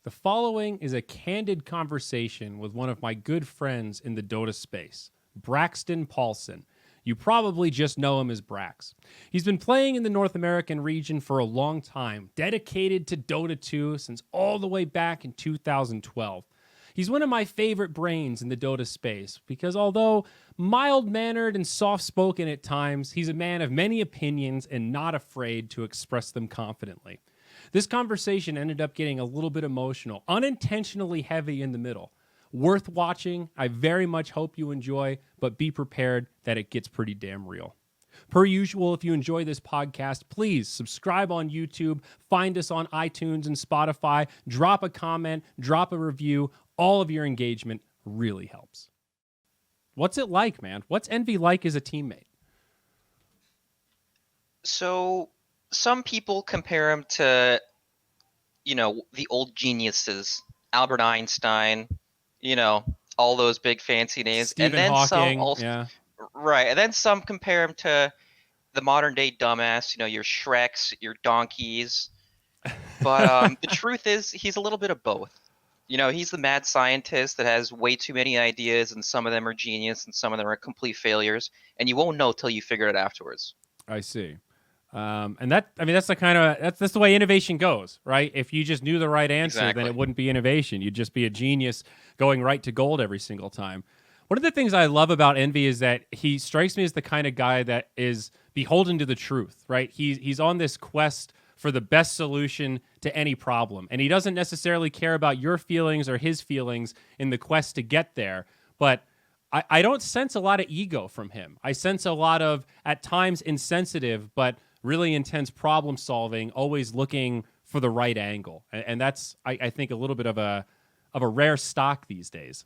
The following is a candid conversation with one of my good friends in the Dota space, Braxton Paulson. You probably just know him as Brax. He's been playing in the North American region for a long time, dedicated to Dota 2 since all the way back in 2012. He's one of my favorite brains in the Dota space because although mild-mannered and soft-spoken at times, he's a man of many opinions and not afraid to express them confidently. This conversation ended up getting a little bit emotional, unintentionally heavy in the middle. Worth watching. I very much hope you enjoy, but be prepared that it gets pretty damn real. Per usual, if you enjoy this podcast, please subscribe on YouTube, find us on iTunes and Spotify, drop a comment, drop a review. All of your engagement really helps. What's it like, man? What's Envy like as a teammate? So some people compare him to, the old geniuses, Albert Einstein, all those big fancy names. Stephen and then Hawking, some also, yeah. Right. And then some compare him to the modern day dumbass, your Shreks, your donkeys. But the truth is he's a little bit of both. He's the mad scientist that has way too many ideas, and some of them are genius and some of them are complete failures. And you won't know till you figure it afterwards. I see. And that's the kind of that's the way innovation goes, right? If you just knew the right answer, Exactly. then it wouldn't be innovation. You'd just be a genius going right to gold every single time. One of the things I love about Envy is that he strikes me as the kind of guy that is beholden to the truth, right? He's on this quest for the best solution to any problem, and he doesn't necessarily care about your feelings or his feelings in the quest to get there. But I don't sense a lot of ego from him. I sense a lot of, at times, insensitive, but really intense problem solving, always looking for the right angle. And that's, I think, a little bit of a rare stock these days.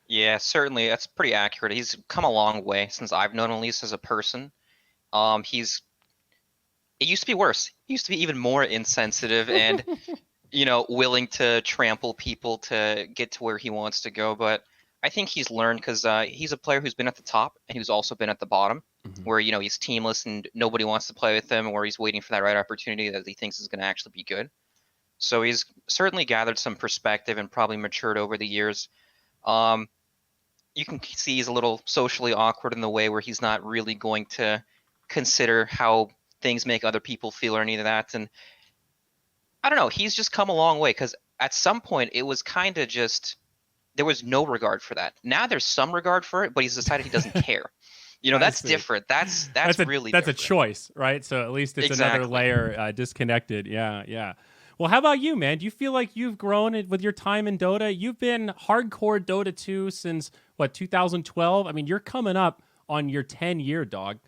Yeah, certainly. That's pretty accurate. He's come a long way since I've known him, at least as a person. It used to be worse. He used to be even more insensitive and, willing to trample people to get to where he wants to go. But I think he's learned because he's a player who's been at the top and who's also been at the bottom, where, he's teamless and nobody wants to play with him, or he's waiting for that right opportunity that he thinks is going to actually be good. So he's certainly gathered some perspective and probably matured over the years. You can see he's a little socially awkward in the way where he's not really going to consider how things make other people feel or any of that. And I don't know, he's just come a long way because at some point it was kind of just, there was no regard for that. Now there's some regard for it, but he's decided he doesn't care. That's different. That's really that's different. A choice, right? So at least it's another layer disconnected. Yeah. Well, how about you, man? Do you feel like you've grown with your time in Dota? You've been hardcore Dota 2 since, 2012? I mean, you're coming up on your 10-year, dog.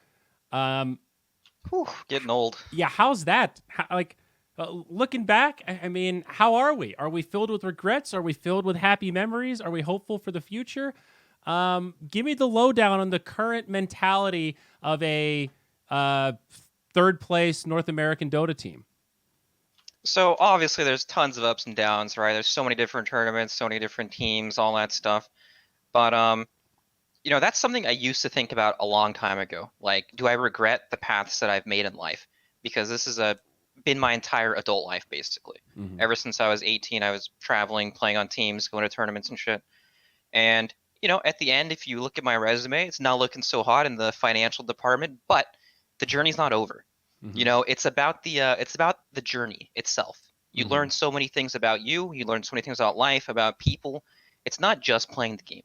Getting old. Yeah, how's that? Looking back, I mean, how are we? Are we filled with regrets? Are we filled with happy memories? Are we hopeful for the future? Give me the lowdown on the current mentality of a third-place North American Dota team. So obviously there's tons of ups and downs, right? There's so many different tournaments, so many different teams, all that stuff. But that's something I used to think about a long time ago. Like, do I regret the paths that I've made in life? Because this has been my entire adult life, basically. Ever since I was 18, I was traveling, playing on teams, going to tournaments and shit. And, at the end, if you look at my resume, it's not looking so hot in the financial department, but the journey's not over. It's about the journey itself. You learn so many things about you learn so many things about life, about people. It's not just playing the game.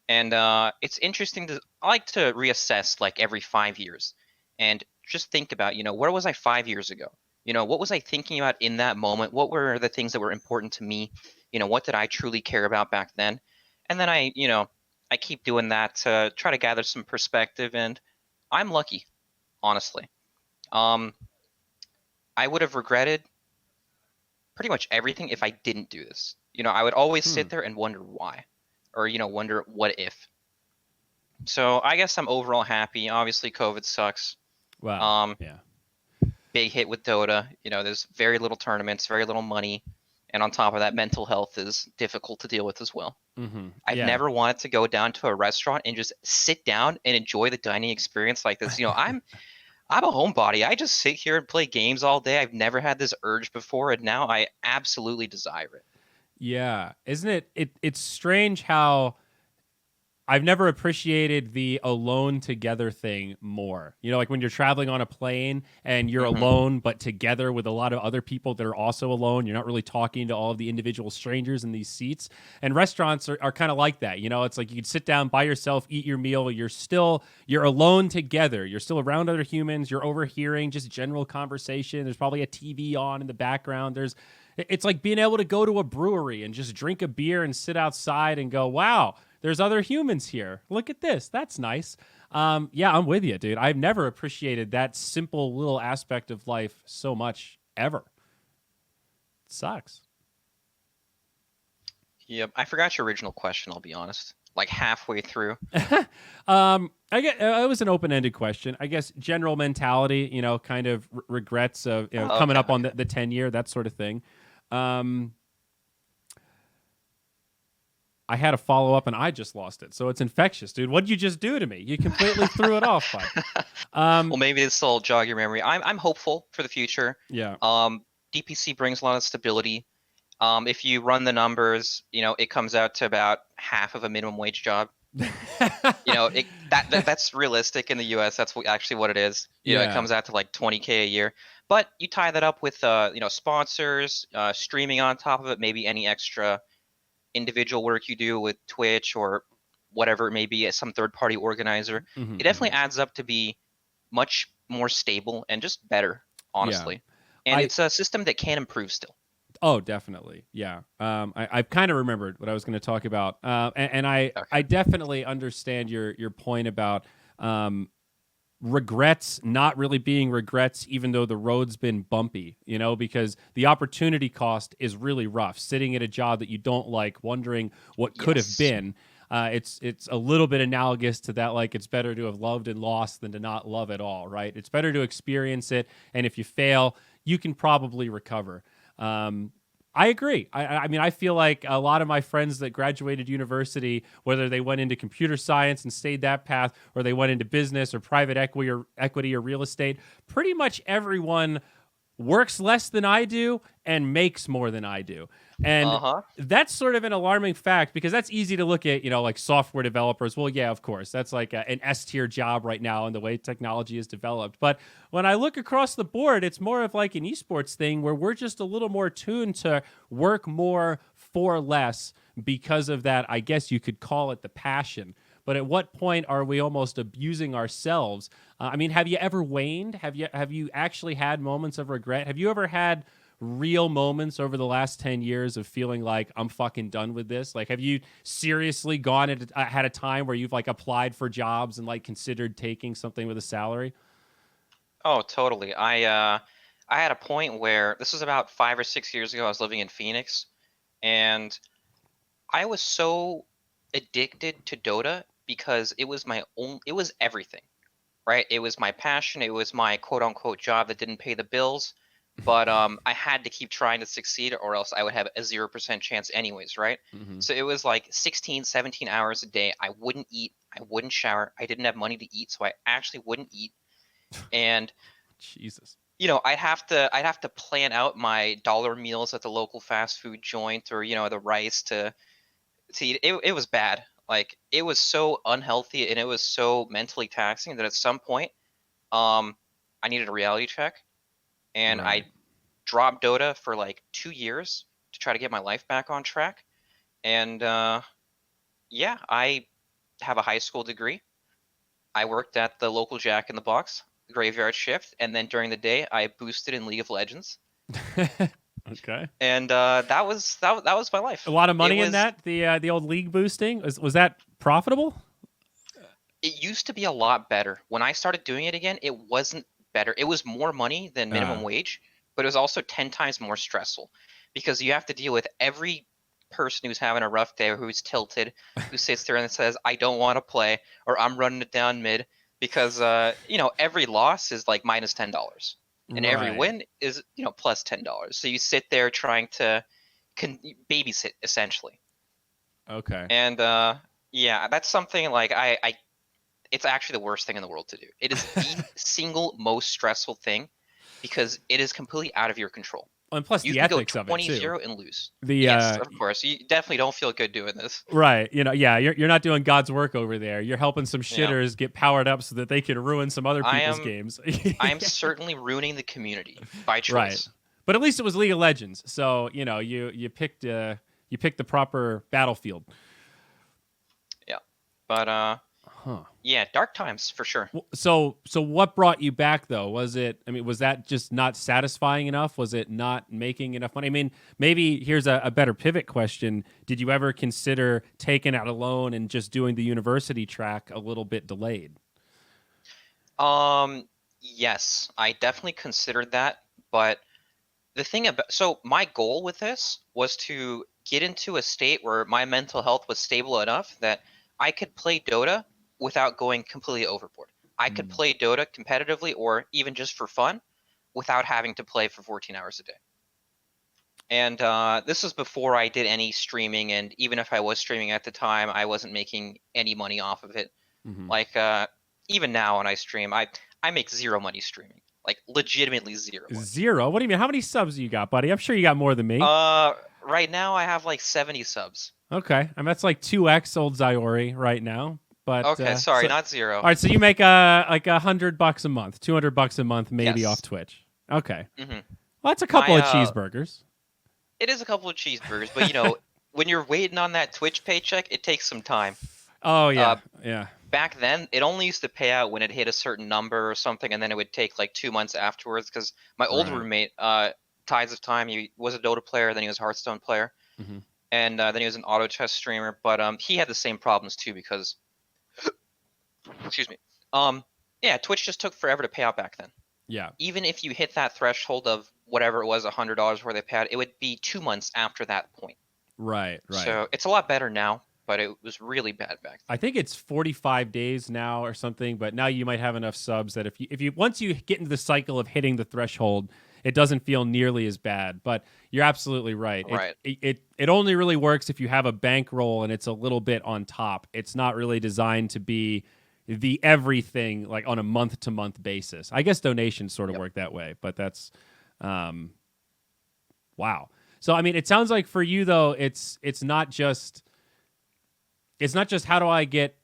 And it's interesting I like to reassess like every 5 years and just think about, where was I 5 years ago? What was I thinking about in that moment? What were the things that were important to me? What did I truly care about back then? And then I keep doing that to try to gather some perspective, and I'm lucky, honestly. I would have regretted pretty much everything if I didn't do this. I would always sit there and wonder why, or, wonder what if. So I guess I'm overall happy. Obviously, COVID sucks. Wow. Yeah. Big hit with Dota. There's very little tournaments, very little money. And on top of that, mental health is difficult to deal with as well. I've never wanted to go down to a restaurant and just sit down and enjoy the dining experience like this. I'm a homebody. I just sit here and play games all day. I've never had this urge before, and now I absolutely desire it. Yeah, isn't it's strange how I've never appreciated the alone together thing more. You know, like when you're traveling on a plane and you're Hmm. alone, but together with a lot of other people that are also alone. You're not really talking to all of the individual strangers in these seats. And restaurants are kind of like that. You know, it's like you can sit down by yourself, eat your meal. You're alone together. You're still around other humans. You're overhearing just general conversation. There's probably a TV on in the background. It's like being able to go to a brewery and just drink a beer and sit outside and go, wow, there's other humans here. Look at this. That's nice. Yeah, I'm with you, dude. I've never appreciated that simple little aspect of life so much ever. It sucks. Yep. I forgot your original question, I'll be honest. Like halfway through. I get it was an open-ended question. I guess general mentality, you know, kind of regrets of coming Okay, up on okay. the 10-year, that sort of thing. Um, I had a follow up and I just lost it. So it's infectious, dude. What did you just do to me? You completely threw it off, bud. Well, maybe this will jog your memory. I'm hopeful for the future. Yeah. DPC brings a lot of stability. If you run the numbers, it comes out to about half of a minimum wage job. That's realistic in the US. That's actually what it is. It Yeah. comes out to like 20K a year. But you tie that up with sponsors, streaming on top of it, maybe any extra individual work you do with Twitch or whatever it may be, as some third party organizer. Mhm, It mhm. definitely adds up to be much more stable and just better, Yeah. honestly. And I it's a system that can improve still. Oh, definitely. Yeah. I've kind of remembered what I was going to talk about. And I Okay. definitely understand your point about regrets not really being regrets, even though the road's been bumpy, you know, because the opportunity cost is really rough. Sitting at a job that you don't like, wondering what could have Yes. been. It's a little bit analogous to that. Like, it's better to have loved and lost than to not love at all, right? It's better to experience it, and if you fail, you can probably recover. Um, I agree. I mean, I feel like a lot of my friends that graduated university, whether they went into computer science and stayed that path, or they went into business or private equity or real estate, pretty much everyone works less than I do and makes more than I do. And Uh-huh. that's sort of an alarming fact because that's easy to look at, you know, like software developers. Well, yeah, of course, that's like an S tier job right now in the way technology is developed. But when I look across the board, it's more of like an esports thing where we're just a little more tuned to work more for less because of that. I guess you could call it the passion. But at what point are we almost abusing ourselves? I mean, have you ever waned? Have you actually had moments of regret? Have you ever had real moments over the last 10 years of feeling like I'm fucking done with this? Like, have you seriously gone at had a time where you've like applied for jobs and like considered taking something with a salary? Oh, totally. I had a point where this was about 5 or 6 years ago. I was living in Phoenix, and I was so addicted to Dota because it was everything, right? It was my passion. It was my quote unquote job that didn't pay the bills, but I had to keep trying to succeed or else I would have a 0% chance anyways, right? Mm-hmm. So it was like 16, 17 hours a day. I wouldn't eat. I wouldn't shower. I didn't have money to eat, so I actually wouldn't eat. And Jesus. I'd have to plan out my dollar meals at the local fast food joint or the rice to eat. It was bad. Like it was so unhealthy and it was so mentally taxing that at some point um I needed a reality check, and I Right. dropped Dota for like 2 years to try to get my life back on track. And yeah, I have a high school degree. I worked at the local Jack in the Box graveyard shift, and then during the day I boosted in League of Legends. Okay. And that was my A life. lot of It money in was that. The old league boosting was that profitable? it used to be a lot better. When I started doing it again, it wasn't better. It was more money than minimum Uh, wage, but it was also 10 times more stressful because you have to deal with every person who's having a rough day or who's tilted, who sits there and says, I don't want to play, or I'm running it down mid, because every loss is like minus $10. And every right. win is plus $10. So you sit there trying to babysit essentially. Okay. And yeah, that's something like I it's actually the worst thing in the world to do. It is the single most stressful thing because it is completely out of your control. And plus You the can go ethics of it too. 20-0 and lose. The Yes, of course. You definitely don't feel good doing this. right, you're not doing God's work over there. You're helping some Yeah. shitters get powered up so that they can ruin some other people's games. I am certainly ruining the community by choice. Right. But at least it was League of Legends, so you picked the proper battlefield. Yeah, but yeah, dark times for sure. So what brought you back though? Was that just not satisfying enough? Was it not making enough money? I mean, maybe here's a better pivot question. Did you ever consider taking out a loan and just doing the university track a little bit delayed? Yes, I definitely considered that, but the thing so my goal with this was to get into a state where my mental health was stable enough that I could play Dota without going completely overboard. I could play Dota competitively or even just for fun without having to play for 14 hours a day. And this was before I did any streaming, and even if I was streaming at the time, I wasn't making any money off of it. Mm-hmm. Like even now when I stream, I make zero money streaming. Like legitimately zero. Zero? What do you mean? How many subs you got, buddy? I'm sure you got more than me. Right now I have like 70 subs. Okay, and that's like 2x old Zyori right now. But okay, sorry, not zero. All right, so you make like $100 a month, $200 a month, maybe Yes. off Twitch. Okay, Mm-hmm. well, that's a couple of cheeseburgers. It is a couple of cheeseburgers, but when you're waiting on that Twitch paycheck, it takes some time. Oh yeah, yeah. Back then, it only used to pay out when it hit a certain number or something, and then it would take like 2 months afterwards. Because my old roommate, Tides of Time, he was a Dota player, then he was a Hearthstone player, and then he was an auto chess streamer. But he had the same problems too because, excuse me, yeah, Twitch just took forever to pay out back then. Yeah. Even if you hit that threshold of whatever it was, $100 where they paid out, it would be 2 months after that point. Right. So it's a lot better now, but it was really bad back then. I think it's 45 days now or something, but now you might have enough subs that if you once you get into the cycle of hitting the threshold, it doesn't feel nearly as bad. But you're absolutely right. Right. It only really works if you have a bankroll and it's a little bit on top. It's not really designed to be the everything like on a month to month basis. I guess donations sort of work that way, but that's wow. So I mean, it sounds like for you though, it's not just how do I get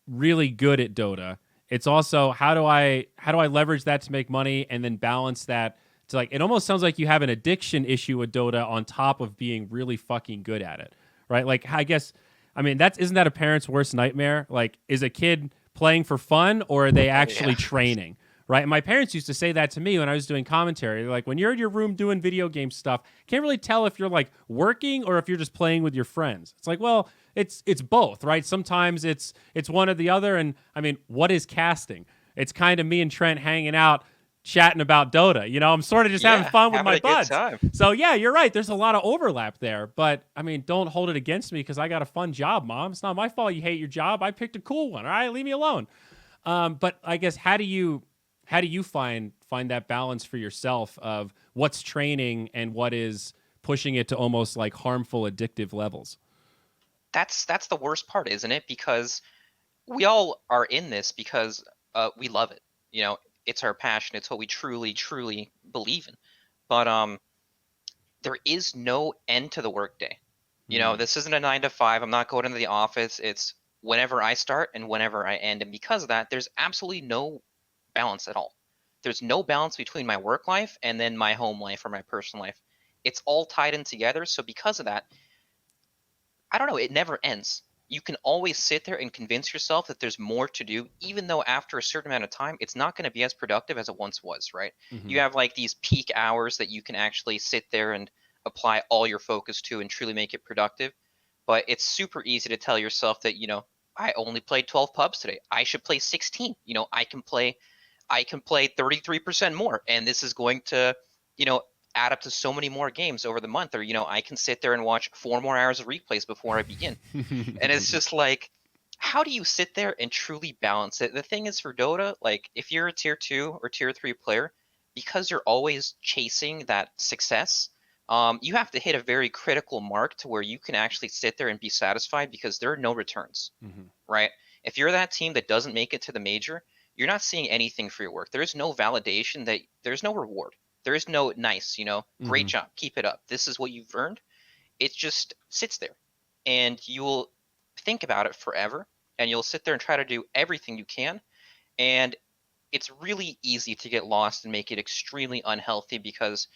really good at Dota. It's also how do I leverage that to make money and then balance that to like it almost sounds like you have an addiction issue with Dota on top of being really fucking good at it. Right? Like I guess I mean isn't that a parent's worst nightmare? Like is a kid playing for fun or are they actually training? Right? And my parents used to say that to me when I was doing commentary. They're like, when you're in your room doing video game stuff, can't really tell if you're like working or if you're just playing with your friends. It's like, well, it's both, right? Sometimes it's one or the other. And I mean, what is casting? It's kind of me and Trent hanging out, chatting about Dota. I'm sort of just having fun with my buds. So yeah, you're right. There's a lot of overlap there. But I mean, don't hold it against me because I got a fun job, Mom. It's not my fault you hate your job. I picked a cool one. All right, leave me alone. But I guess how do you find that balance for yourself of what's training and what is pushing it to almost like harmful addictive levels? That's the worst part, isn't it? Because we all are in this because we love it. It's our passion. It's what we truly, truly believe in. But there is no end to the workday. This isn't a 9 to 5. I'm not going into the office. It's whenever I start and whenever I end. And because of that, there's absolutely no balance at all. There's no balance between my work life and then my home life or my personal life. It's all tied in together. So because of that, I don't know, it never ends. You can always sit there and convince yourself that there's more to do, even though after a certain amount of time, it's not going to be as productive as it once was, right? You have like these peak hours that you can actually sit there and apply all your focus to and truly make it productive. But it's super easy to tell yourself that, I only played 12 pubs today. I should play 16. I can play 33% more. And this is going to, add up to so many more games over the month. Or, I can sit there and watch 4 more hours of replays before I begin. And it's just like, how do you sit there and truly balance it? The thing is for Dota, like if you're a tier 2 or tier 3 player, because you're always chasing that success, you have to hit a very critical mark to where you can actually sit there and be satisfied because there are no returns, right? If you're that team that doesn't make it to the major, you're not seeing anything for your work. There's no validation, that there's no reward. There is no nice, great job, keep it up. This is what you've earned. It just sits there, and you'll think about it forever, and you'll sit there and try to do everything you can, and it's really easy to get lost and make it extremely unhealthy, because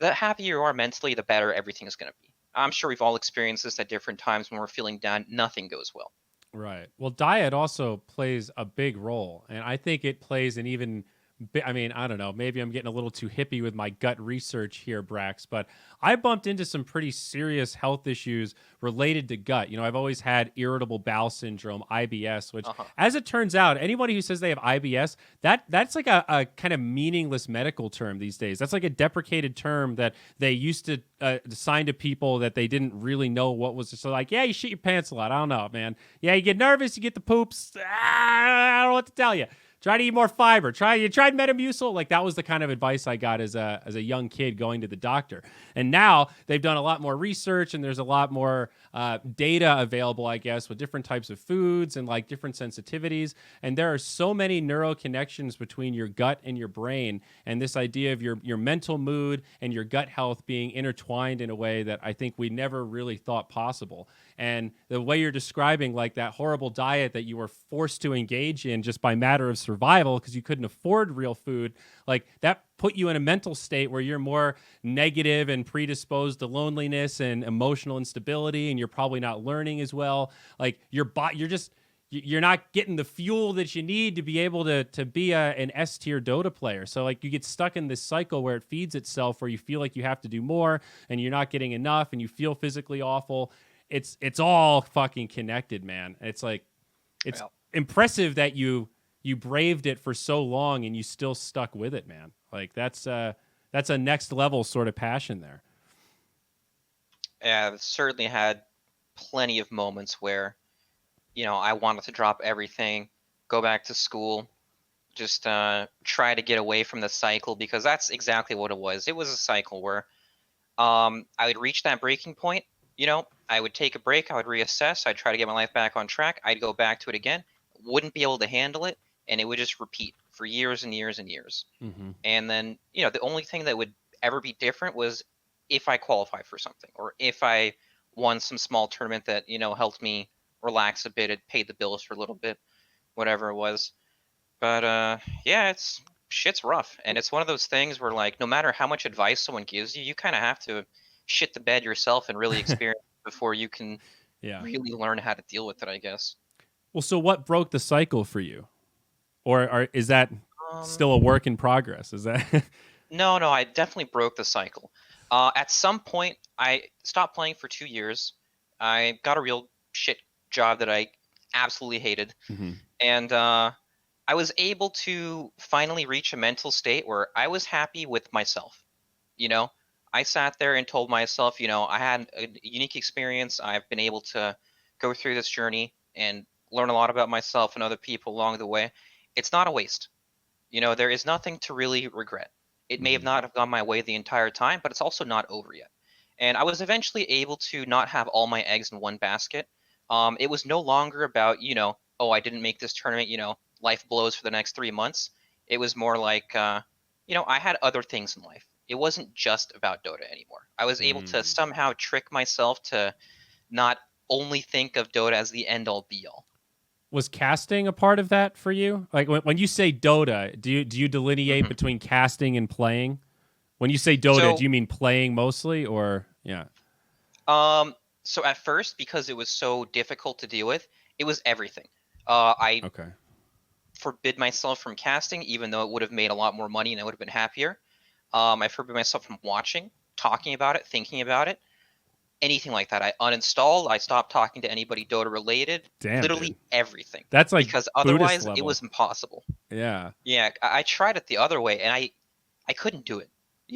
the happier you are mentally, the better everything is going to be. I'm sure we've all experienced this at different times. When we're feeling down, nothing goes well. Right. Well, diet also plays a big role, and I think it plays an even. I mean, I don't know. Maybe I'm getting a little too hippie with my gut research here, Brax, but I bumped into some pretty serious health issues related to gut. I've always had irritable bowel syndrome, IBS, which, as it turns out, anybody who says they have IBS, that's like a kind of meaningless medical term these days. That's like a deprecated term that they used to assign to people that they didn't really know what was. So like, yeah, you shit your pants a lot. I don't know, man. Yeah, you get nervous, you get the poops. I don't know what to tell you. Try to eat more fiber. You tried Metamucil? Like, that was the kind of advice I got as a young kid going to the doctor. And now they've done a lot more research, and there's a lot more data available, I guess, with different types of foods and like different sensitivities. And there are so many neural connections between your gut and your brain, and this idea of your mental mood and your gut health being intertwined in a way that I think we never really thought possible. And the way you're describing, like, that horrible diet that you were forced to engage in just by matter of survival because you couldn't afford real food, like, that put you in a mental state where you're more negative and predisposed to loneliness and emotional instability, and you're probably not learning as well. Like, you're not getting the fuel that you need to be able to be an S tier Dota player. So like, you get stuck in this cycle where it feeds itself, where you feel like you have to do more and you're not getting enough, and you feel physically awful. It's all fucking connected, man. It's like, it's impressive that you braved it for so long and you still stuck with it, man. Like, that's a next level sort of passion there. Yeah, I've certainly had plenty of moments where, I wanted to drop everything, go back to school, just try to get away from the cycle, because that's exactly what it was. It was a cycle where I would reach that breaking point. I would take a break, I would reassess, I'd try to get my life back on track, I'd go back to it again, wouldn't be able to handle it, and it would just repeat for years and years and years. Mm-hmm. And then, the only thing that would ever be different was if I qualify for something, or if I won some small tournament that, helped me relax a bit, it paid the bills for a little bit, whatever it was. But yeah, shit's rough. And it's one of those things where, like, no matter how much advice someone gives you, you kind of have to shit the bed yourself and really experience before you can really learn how to deal with it, I guess. Well, so what broke the cycle for you? Or is that still a work in progress? Is that No, I definitely broke the cycle. At some point, I stopped playing for 2 years. I got a real shit job that I absolutely hated. Mm-hmm. And I was able to finally reach a mental state where I was happy with myself. I sat there and told myself, I had a unique experience. I've been able to go through this journey and learn a lot about myself and other people along the way. It's not a waste. There is nothing to really regret. It may have not have gone my way the entire time, but it's also not over yet. And I was eventually able to not have all my eggs in one basket. It was no longer about, oh, I didn't make this tournament, life blows for the next 3 months. It was more like, I had other things in life. It wasn't just about Dota anymore. I was able to somehow trick myself to not only think of Dota as the end-all be-all. Was casting a part of that for you? Like, when you say Dota, do you delineate between casting and playing? When you say Dota, do you mean playing mostly, or yeah? So at first, because it was so difficult to deal with, it was everything. I forbid myself from casting, even though it would have made a lot more money and I would have been happier. I forbid myself from watching, talking about it, thinking about it, anything like that. I uninstalled. I stopped talking to anybody Dota related. Damn, literally dude. everything. That's like because Buddhist otherwise level. It was impossible. Yeah. Yeah, I tried it the other way, and I couldn't do it.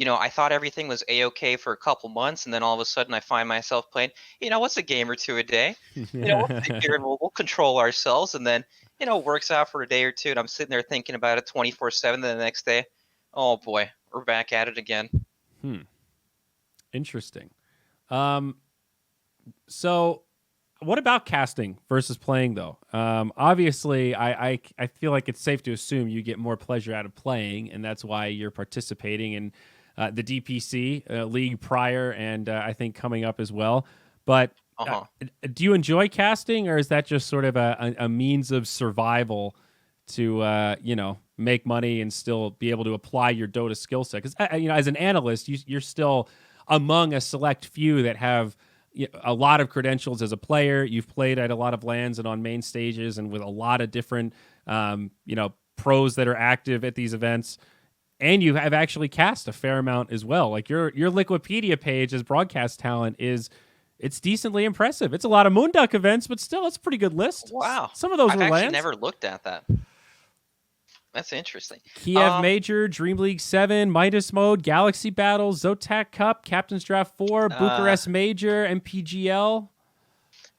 I thought everything was a-okay for a couple months, and then all of a sudden I find myself playing, what's a game or two a day? We'll sit here and we'll control ourselves, and then, works out for a day or two, and I'm sitting there thinking about it 24/7, then the next day, oh boy, we're back at it again. Interesting. So what about casting versus playing though? Obviously, I feel like it's safe to assume you get more pleasure out of playing, and that's why you're participating in the DPC league prior, and I think coming up as well. But do you enjoy casting, or is that just sort of a means of survival to make money and still be able to apply your Dota skill set? Because as an analyst, you're still among a select few that have a lot of credentials as a player. You've played at a lot of LANs and on main stages and with a lot of different, pros that are active at these events. And you have actually cast a fair amount as well. Like your Liquipedia page as broadcast talent it's decently impressive. It's a lot of Moonduck events, but still, it's a pretty good list. Wow. Some of those I've were actually LANs. never looked at that. That's interesting. Kiev Major, Dream League 7, Midas Mode, Galaxy Battles, Zotac Cup, Captain's Draft 4, Bucharest Major, MPGL.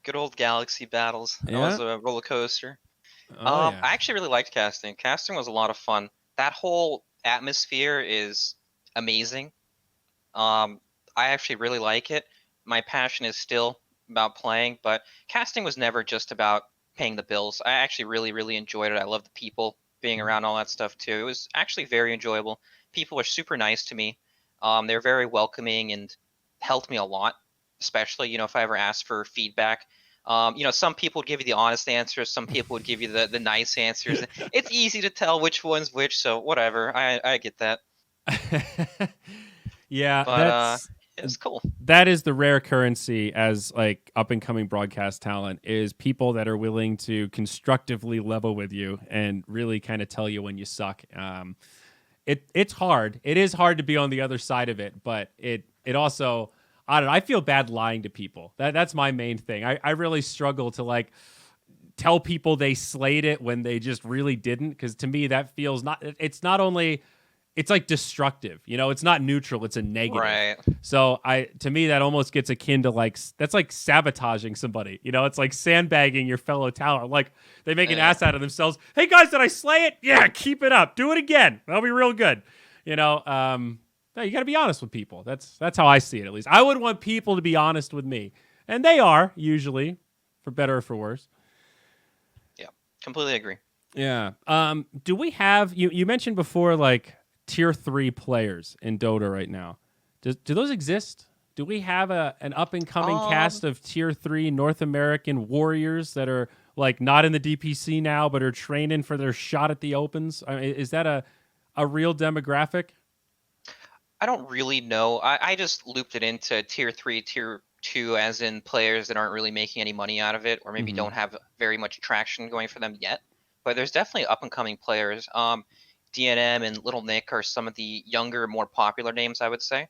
Good old Galaxy Battles. That was a roller coaster. I actually really liked casting. Casting was a lot of fun. That whole atmosphere is amazing. I actually really like it. My passion is still about playing, but casting was never just about paying the bills. I actually really, really enjoyed it. I love the people being around, all that stuff too. It was actually very enjoyable. People were super nice to me. They're very welcoming and helped me a lot, especially, if I ever asked for feedback. Some people would give you the honest answers. Some people would give you the nice answers. It's easy to tell which one's which, so whatever. I get that. Yeah, but it's cool. That is the rare currency as like up and coming broadcast talent is people that are willing to constructively level with you and really kind of tell you when you suck. It's hard. It is hard to be on the other side of it, but it also, I don't know, I feel bad lying to people. That's my main thing. I really struggle to like tell people they slayed it when they just really didn't, because to me that feels it's not only, it's like destructive, it's not neutral, it's a negative. Right. So to me that almost gets akin to like, that's like sabotaging somebody, it's like sandbagging your fellow talent. Like they make an ass out of themselves. Hey guys, did I slay it? Yeah, keep it up. Do it again. That'll be real good. No, you got to be honest with people. That's how I see it, at least. I would want people to be honest with me. And they are, usually, for better or for worse. Yeah, completely agree. Yeah. Do we have, you mentioned before, like, tier 3 players in Dota right now. Do those exist? Do we have an up-and-coming cast of tier 3 North American warriors that are, like, not in the DPC now, but are training for their shot at the Opens? I mean, is that a real demographic? I don't really know. I just looped it into tier 3, tier 2, as in players that aren't really making any money out of it, or maybe don't have very much traction going for them yet. But there's definitely up and coming players. DNM and Little Nick are some of the younger, more popular names, I would say.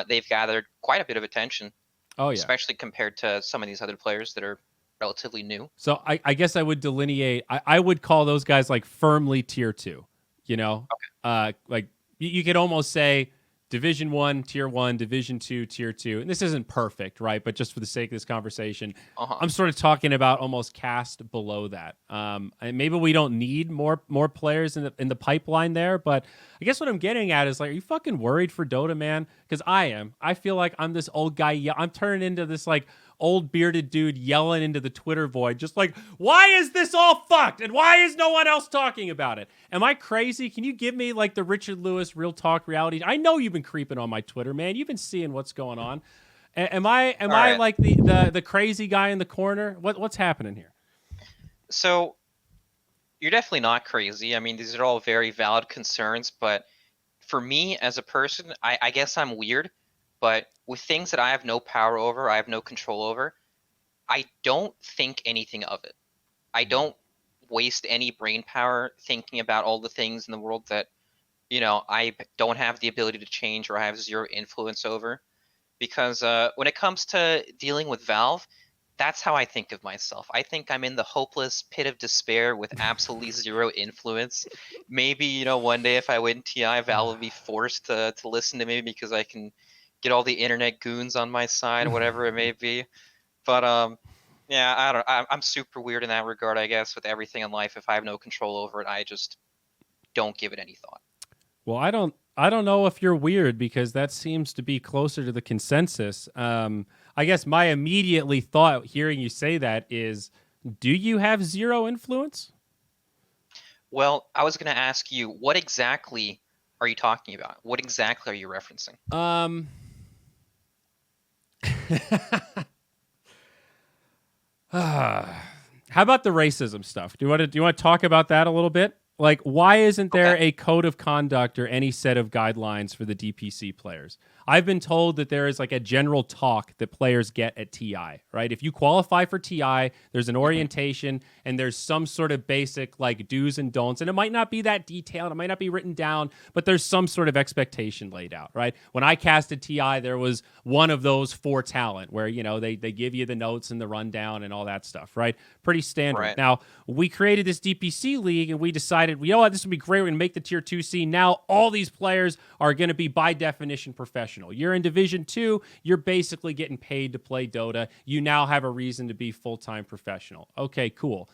They've gathered quite a bit of attention. Oh yeah, especially compared to some of these other players that are relatively new. So I guess I would delineate. I would call those guys like firmly tier 2. Okay. Like you could almost say Division 1, Tier 1, Division 2, Tier 2. And this isn't perfect, right? But just for the sake of this conversation, I'm sort of talking about almost cast below that. And maybe we don't need more players in the pipeline there, but I guess what I'm getting at is like, are you fucking worried for Dota, man? Because I am. I feel like I'm this old guy. I'm turning into this like old bearded dude yelling into the Twitter void, just like, why is this all fucked? And why is no one else talking about it? Am I crazy? Can you give me like the Richard Lewis real talk reality? I know you've been creeping on my Twitter, man. You've been seeing what's going on. Am I like the crazy guy in the corner? What's happening here? So you're definitely not crazy. I mean, these are all very valid concerns, but for me as a person, I guess I'm weird. But with things that I have no power over, I have no control over, I don't think anything of it. I don't waste any brain power thinking about all the things in the world that, I don't have the ability to change or I have zero influence over. Because when it comes to dealing with Valve, that's how I think of myself. I think I'm in the hopeless pit of despair with absolutely zero influence. Maybe, one day if I win TI, Valve will be forced to listen to me because I can get all the internet goons on my side, whatever it may be. But yeah, I'm super weird in that regard, I guess, with everything in life. If I have no control over it, I just don't give it any thought. Well, I don't know if you're weird, because that seems to be closer to the consensus. I guess my immediately thought hearing you say that is, do you have zero influence? Well, I was going to ask you, what exactly are you talking about? What exactly are you referencing? How about the racism stuff? Do you want to talk about that a little bit? Like, why isn't there a code of conduct or any set of guidelines for the DPC players? I've been told that there is like a general talk that players get at TI, right? If you qualify for TI, there's an orientation and there's some sort of basic like do's and don'ts. And it might not be that detailed, it might not be written down, but there's some sort of expectation laid out, right? When I casted TI, there was one of those for talent where, you know, they give you the notes and the rundown and all that stuff, right? Pretty standard. Right. Now, we created this DPC league and we decided, you know what, this would be great. We're going to make the tier 2C. Now, all these players are going to be by definition professional. You're in Division 2, you're basically getting paid to play Dota. You now have a reason to be full-time professional. Okay, cool.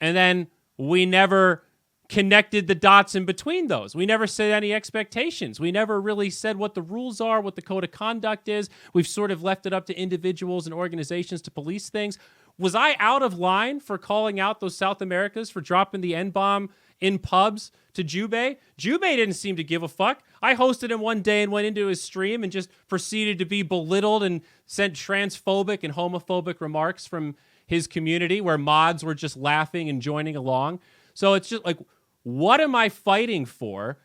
And then we never connected the dots in between those. We never set any expectations. We never really said what the rules are, what the code of conduct is. We've sort of left it up to individuals and organizations to police things. Was I out of line for calling out those South Americas for dropping the N-bomb in pubs to Jubei? Jubei didn't seem to give a fuck. I hosted him one day and went into his stream and just proceeded to be belittled and sent transphobic and homophobic remarks from his community where mods were just laughing and joining along. So it's just like, what am I fighting for?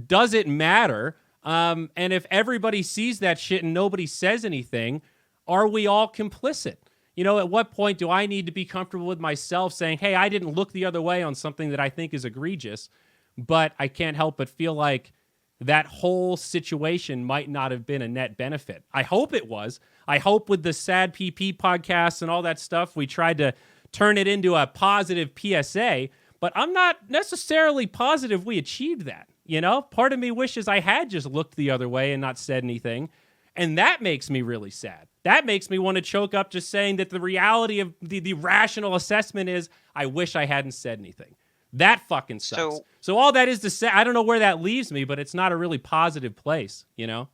Does it matter? And if everybody sees that shit and nobody says anything, are we all complicit? You know, at what point do I need to be comfortable with myself saying, hey, I didn't look the other way on something that I think is egregious, but I can't help but feel like that whole situation might not have been a net benefit. I hope it was. I hope with the sad PP podcasts and all that stuff, we tried to turn it into a positive PSA, but I'm not necessarily positive we achieved that. You know, part of me wishes I had just looked the other way and not said anything. And that makes me really sad. That makes me want to choke up just saying that the reality of the rational assessment is I wish I hadn't said anything. That fucking sucks. So all that is to say, I don't know where that leaves me, but it's not a really positive place, you know?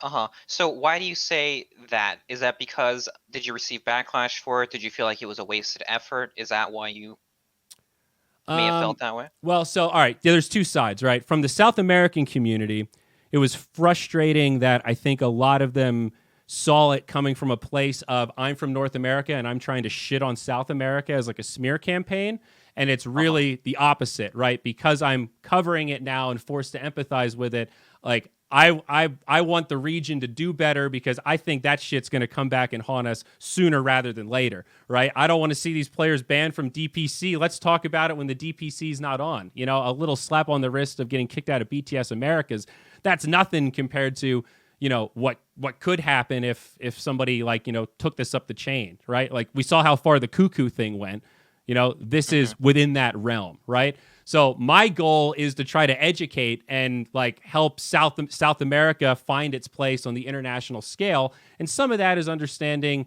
Uh-huh. So why do you say that? Is that because, did you receive backlash for it? Did you feel like it was a wasted effort? Is that why you may have felt that way? Well, so, all right, there's two sides, right? From the South American community, it was frustrating that I think a lot of them saw it coming from a place of I'm from North America and I'm trying to shit on South America as like a smear campaign. And it's really the opposite, right? Because I'm covering it now and forced to empathize with it. Like I want the region to do better because I think that shit's going to come back and haunt us sooner rather than later, right? I don't want to see these players banned from DPC. Let's talk about it when the DPC is not on. You know, a little slap on the wrist of getting kicked out of BTS Americas. That's nothing compared to, you know, what could happen if somebody like, you know, took this up the chain, right? Like we saw how far the cuckoo thing went. You know, this is within that realm, right? So my goal is to try to educate and like help South America find its place on the international scale. And some of that is understanding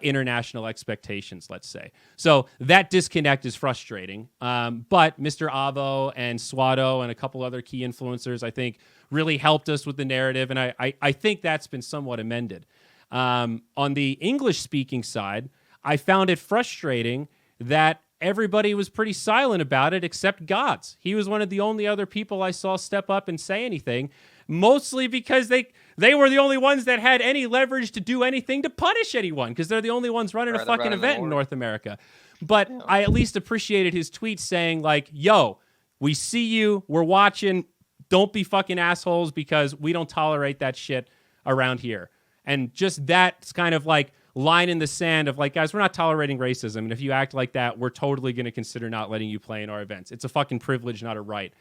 international expectations, let's say. So that disconnect is frustrating. But Mr. Avo and Swado and a couple other key influencers, I think, really helped us with the narrative. And I think that's been somewhat amended. On the English-speaking side, I found it frustrating that everybody was pretty silent about it except Gods. He was one of the only other people I saw step up and say anything, mostly because they were the only ones that had any leverage to do anything to punish anyone because they're the only ones running a fucking event in North America. But yeah. I at least appreciated his tweet saying like, yo, we see you, we're watching, don't be fucking assholes because we don't tolerate that shit around here. And just that's kind of like line in the sand of like, guys, we're not tolerating racism. And if you act like that, we're totally going to consider not letting you play in our events. It's a fucking privilege, not a right.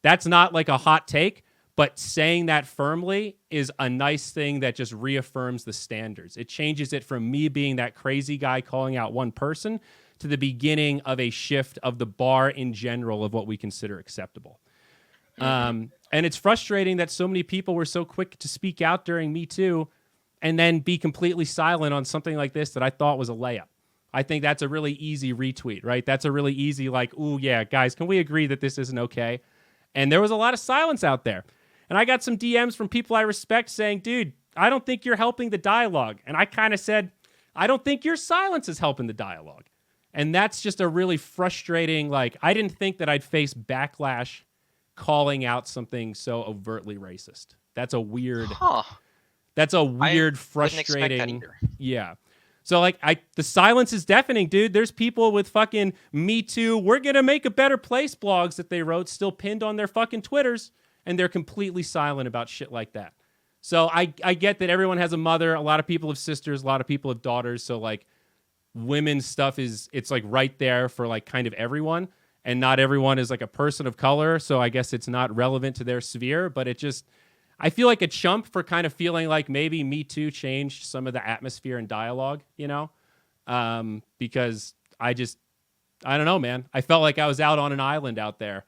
That's not like a hot take, but saying that firmly is a nice thing that just reaffirms the standards. It changes it from me being that crazy guy calling out one person to the beginning of a shift of the bar in general of what we consider acceptable. And it's frustrating that so many people were so quick to speak out during Me Too and then be completely silent on something like this that I thought was a layup. I think that's a really easy retweet, right? That's a really easy like, ooh, yeah, guys, can we agree that this isn't okay? And there was a lot of silence out there. And I got some DMs from people I respect saying, dude, don't think you're helping the dialogue. And I kind of said, I don't think your silence is helping the dialogue. And that's just a really frustrating, like, I didn't think that I'd face backlash calling out something so overtly racist. That's a weird, frustrating. Yeah. So like the silence is deafening, dude. There's people with fucking Me Too, we're gonna make a better place blogs that they wrote still pinned on their fucking Twitters, and they're completely silent about shit like that. So I get that everyone has a mother, a lot of people have sisters, a lot of people have daughters, so like women's stuff it's like right there for like kind of everyone, and not everyone is like a person of color, so I guess it's not relevant to their sphere, but it just, I feel like a chump for kind of feeling like maybe Me Too changed some of the atmosphere and dialogue, you know? Because I don't know, man. I felt like I was out on an island out there,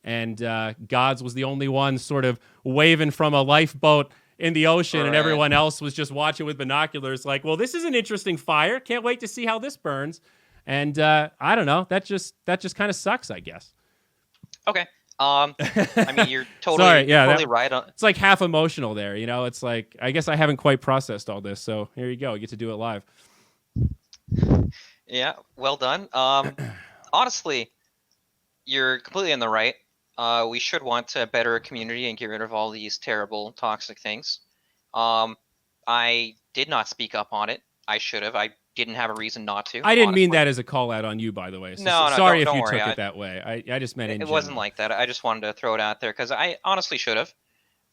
and Gods was the only one sort of waving from a lifeboat in the ocean, and everyone else was just watching with binoculars like, well, this is an interesting fire. Can't wait to see how this burns. And I don't know. That just kind of sucks, I guess. Okay. I mean, you're totally right on. It's like half emotional there, you know. It's like, I guess I haven't quite processed all this, so here you go. You get to do it live. Yeah, well done. Honestly, you're completely in the right. We should want to better a community and get rid of all these terrible, toxic things. I did not speak up on it. I should have. I didn't have a reason not to. I didn't mean that as a call out on you, by the way. So, no, sorry don't if you worry. took it that way. I just meant it wasn't like that. I just wanted to throw it out there because I honestly should have,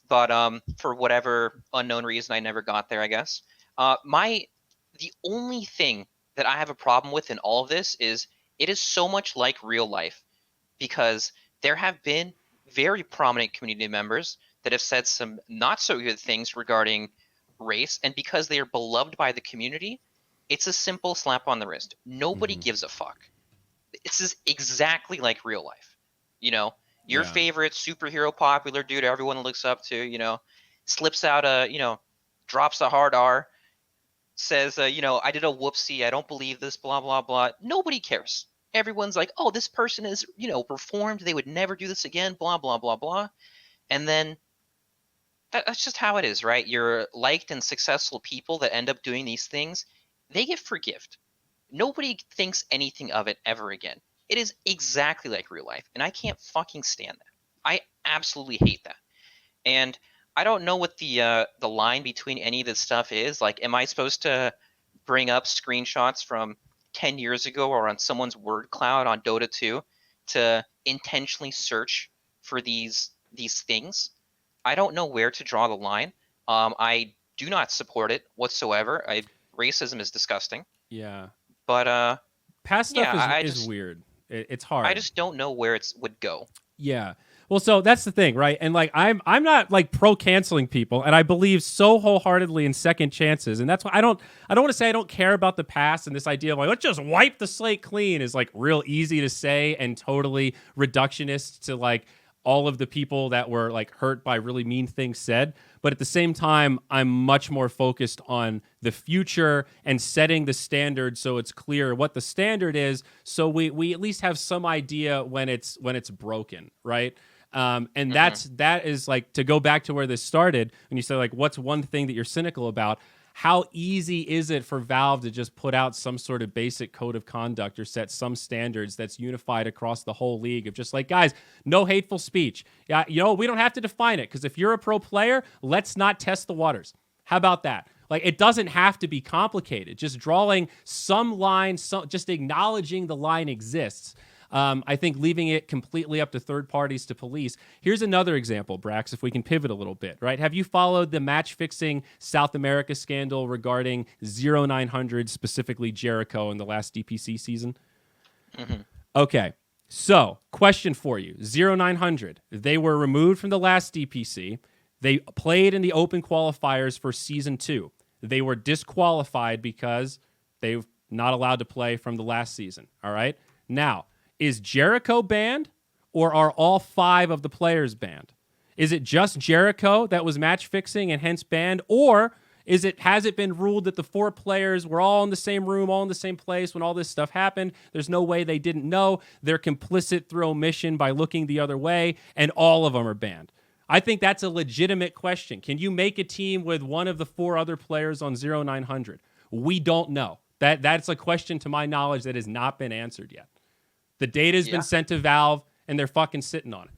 but for whatever unknown reason, I never got there, I guess. The only thing that I have a problem with in all of this is it is so much like real life, because there have been very prominent community members that have said some not so good things regarding race, and because they are beloved by the community, it's a simple slap on the wrist. Nobody gives a fuck. This is exactly like real life. You know, your favorite superhero popular dude everyone looks up to, you know, slips out drops a hard R, says, I did a whoopsie, I don't believe this, blah, blah, blah. Nobody cares. Everyone's like, oh, this person is, reformed. They would never do this again, blah, blah, blah, blah. And then that's just how it is, right? You're liked and successful people that end up doing these things, they get forgived. Nobody thinks anything of it ever again. It is exactly like real life, and I can't fucking stand that. I absolutely hate that. And I don't know what the line between any of this stuff is. Like, am I supposed to bring up screenshots from 10 years ago or on someone's word cloud on Dota 2 to intentionally search for these things? I don't know where to draw the line. I do not support it whatsoever. Racism is disgusting. Yeah. But past stuff is weird. It's hard. I just don't know where it would go. Yeah. Well, so that's the thing, right? And like I'm not like pro canceling people, and I believe so wholeheartedly in second chances. And that's why I don't want to say I don't care about the past, and this idea of like, let's just wipe the slate clean is like real easy to say and totally reductionist to like all of the people that were like hurt by really mean things said. But at the same time, I'm much more focused on the future and setting the standard so it's clear what the standard is, so we at least have some idea when it's broken, right? And that is like, to go back to where this started, when you say like, what's one thing that you're cynical about? How easy is it for Valve to just put out some sort of basic code of conduct or set some standards that's unified across the whole league of just like, guys, no hateful speech. Yeah, we don't have to define it, because if you're a pro player, let's not test the waters. How about that? Like, it doesn't have to be complicated. Just drawing some line, just acknowledging the line exists. I think leaving it completely up to third parties to police. Here's another example, Brax, if we can pivot a little bit, right? Have you followed the match-fixing South America scandal regarding 0900, specifically Jericho, in the last DPC season? Okay, so question for you. 0900, they were removed from the last DPC. They played in the open qualifiers for Season 2. They were disqualified because they're not allowed to play from the last season, all right? Now, is Jericho banned, or are all 5 of the players banned? Is it just Jericho that was match fixing and hence banned, or has it been ruled that the 4 players were all in the same room, all in the same place when all this stuff happened? There's no way they didn't know. They're complicit through omission by looking the other way, and all of them are banned. I think that's a legitimate question. Can you make a team with one of the 4 other players on 0900? We don't know. That's a question, to my knowledge, that has not been answered yet. The data has been sent to Valve, and they're fucking sitting on it.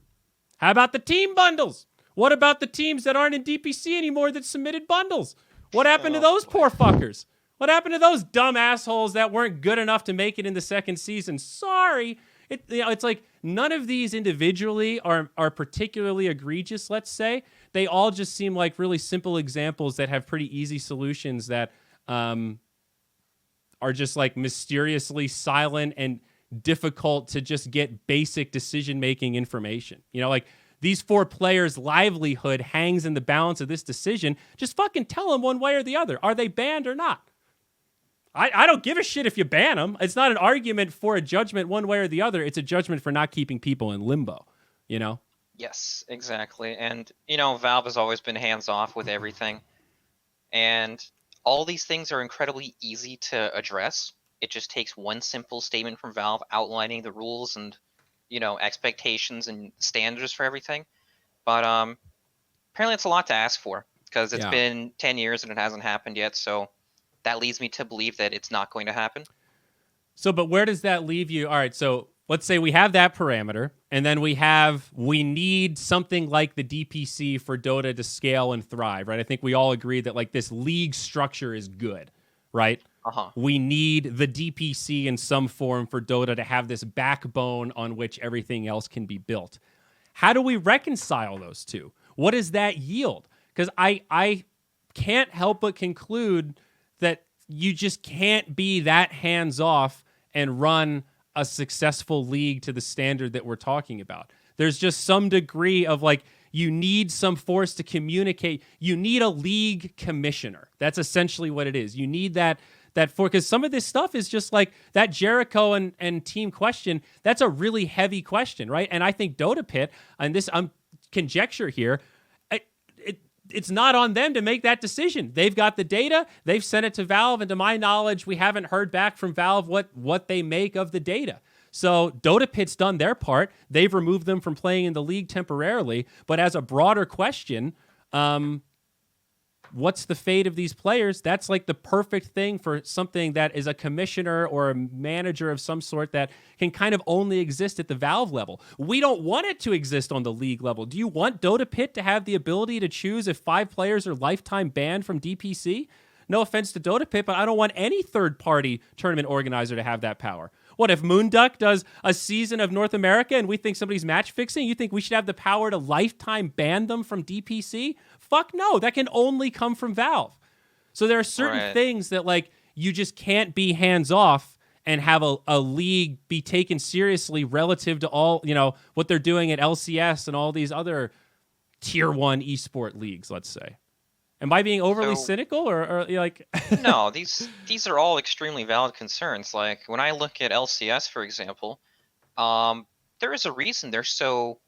How about the team bundles? What about the teams that aren't in DPC anymore that submitted bundles? What happened to those poor fuckers? What happened to those dumb assholes that weren't good enough to make it in the second season? Sorry. It's like none of these individually are particularly egregious, let's say. They all just seem like really simple examples that have pretty easy solutions that are just like mysteriously silent and difficult to just get basic decision-making information. You know, like these 4 players' livelihood hangs in the balance of this decision. Just fucking tell them one way or the other. Are they banned or not? I don't give a shit if you ban them. It's not an argument for a judgment one way or the other. It's a judgment for not keeping people in limbo, you know? Yes, exactly. And, you know, Valve has always been hands-off with everything. And all these things are incredibly easy to address. It just takes one simple statement from Valve outlining the rules and, you know, expectations and standards for everything. But apparently it's a lot to ask for because it's been 10 years and it hasn't happened yet. So that leads me to believe that it's not going to happen. So, but where does that leave you? All right, so let's say we have that parameter, and then we need something like the DPC for Dota to scale and thrive, right? I think we all agree that like this league structure is good, right? We need the DPC in some form for Dota to have this backbone on which everything else can be built. How do we reconcile those two? What does that yield? Because I can't help but conclude that you just can't be that hands-off and run a successful league to the standard that we're talking about. There's just some degree of like, you need some force to communicate. You need a league commissioner. That's essentially what it is. You need that because some of this stuff is just like that Jericho and team question. That's a really heavy question, right? And I think Dota Pit, and this I'm conjecture here, it's not on them to make that decision. They've got the data. They've sent it to Valve. And to my knowledge, we haven't heard back from Valve what they make of the data. So Dota Pit's done their part. They've removed them from playing in the league temporarily. But as a broader question, what's the fate of these players? That's like the perfect thing for something that is a commissioner or a manager of some sort that can kind of only exist at the Valve level. We don't want it to exist on the league level. Do you want Dota Pit to have the ability to choose if 5 players are lifetime banned from DPC? No offense to Dota Pit, but I don't want any third-party tournament organizer to have that power. What if Moonduck does a season of North America and we think somebody's match fixing? You think we should have the power to lifetime ban them from DPC? Fuck no, that can only come from Valve. So there are certain things that like you just can't be hands off and have a league be taken seriously relative to all, you know, what they're doing at LCS and all these other tier 1 esport leagues, let's say. Am I being overly cynical or like No, these are all extremely valid concerns. Like when I look at LCS, for example, there is a reason they're so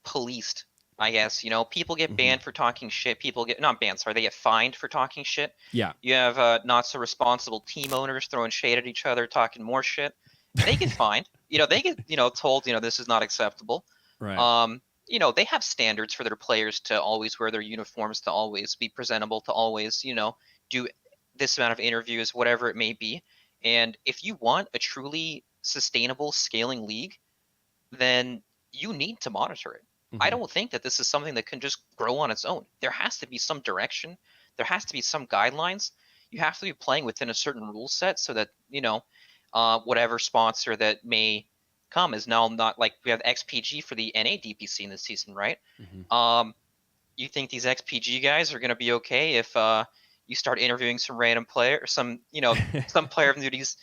policed, I guess. You know, people get banned for talking shit. People get not banned, sorry, they get fined for talking shit. Yeah. You have not so responsible team owners throwing shade at each other, talking more shit. They get fined. You know, they get, you know, told, you know, this is not acceptable. Right. You know, they have standards for their players to always wear their uniforms, to always be presentable, to always, you know, do this amount of interviews, whatever it may be. And if you want a truly sustainable scaling league, then you need to monitor it. I don't think that this is something that can just grow on its own. There has to be some direction. There has to be some guidelines. You have to be playing within a certain rule set so that, you know, whatever sponsor that may come is now not like we have XPG for the NA DPC in this season, right? You think these XPG guys are going to be okay if you start interviewing some random player, some, you know, some player of duties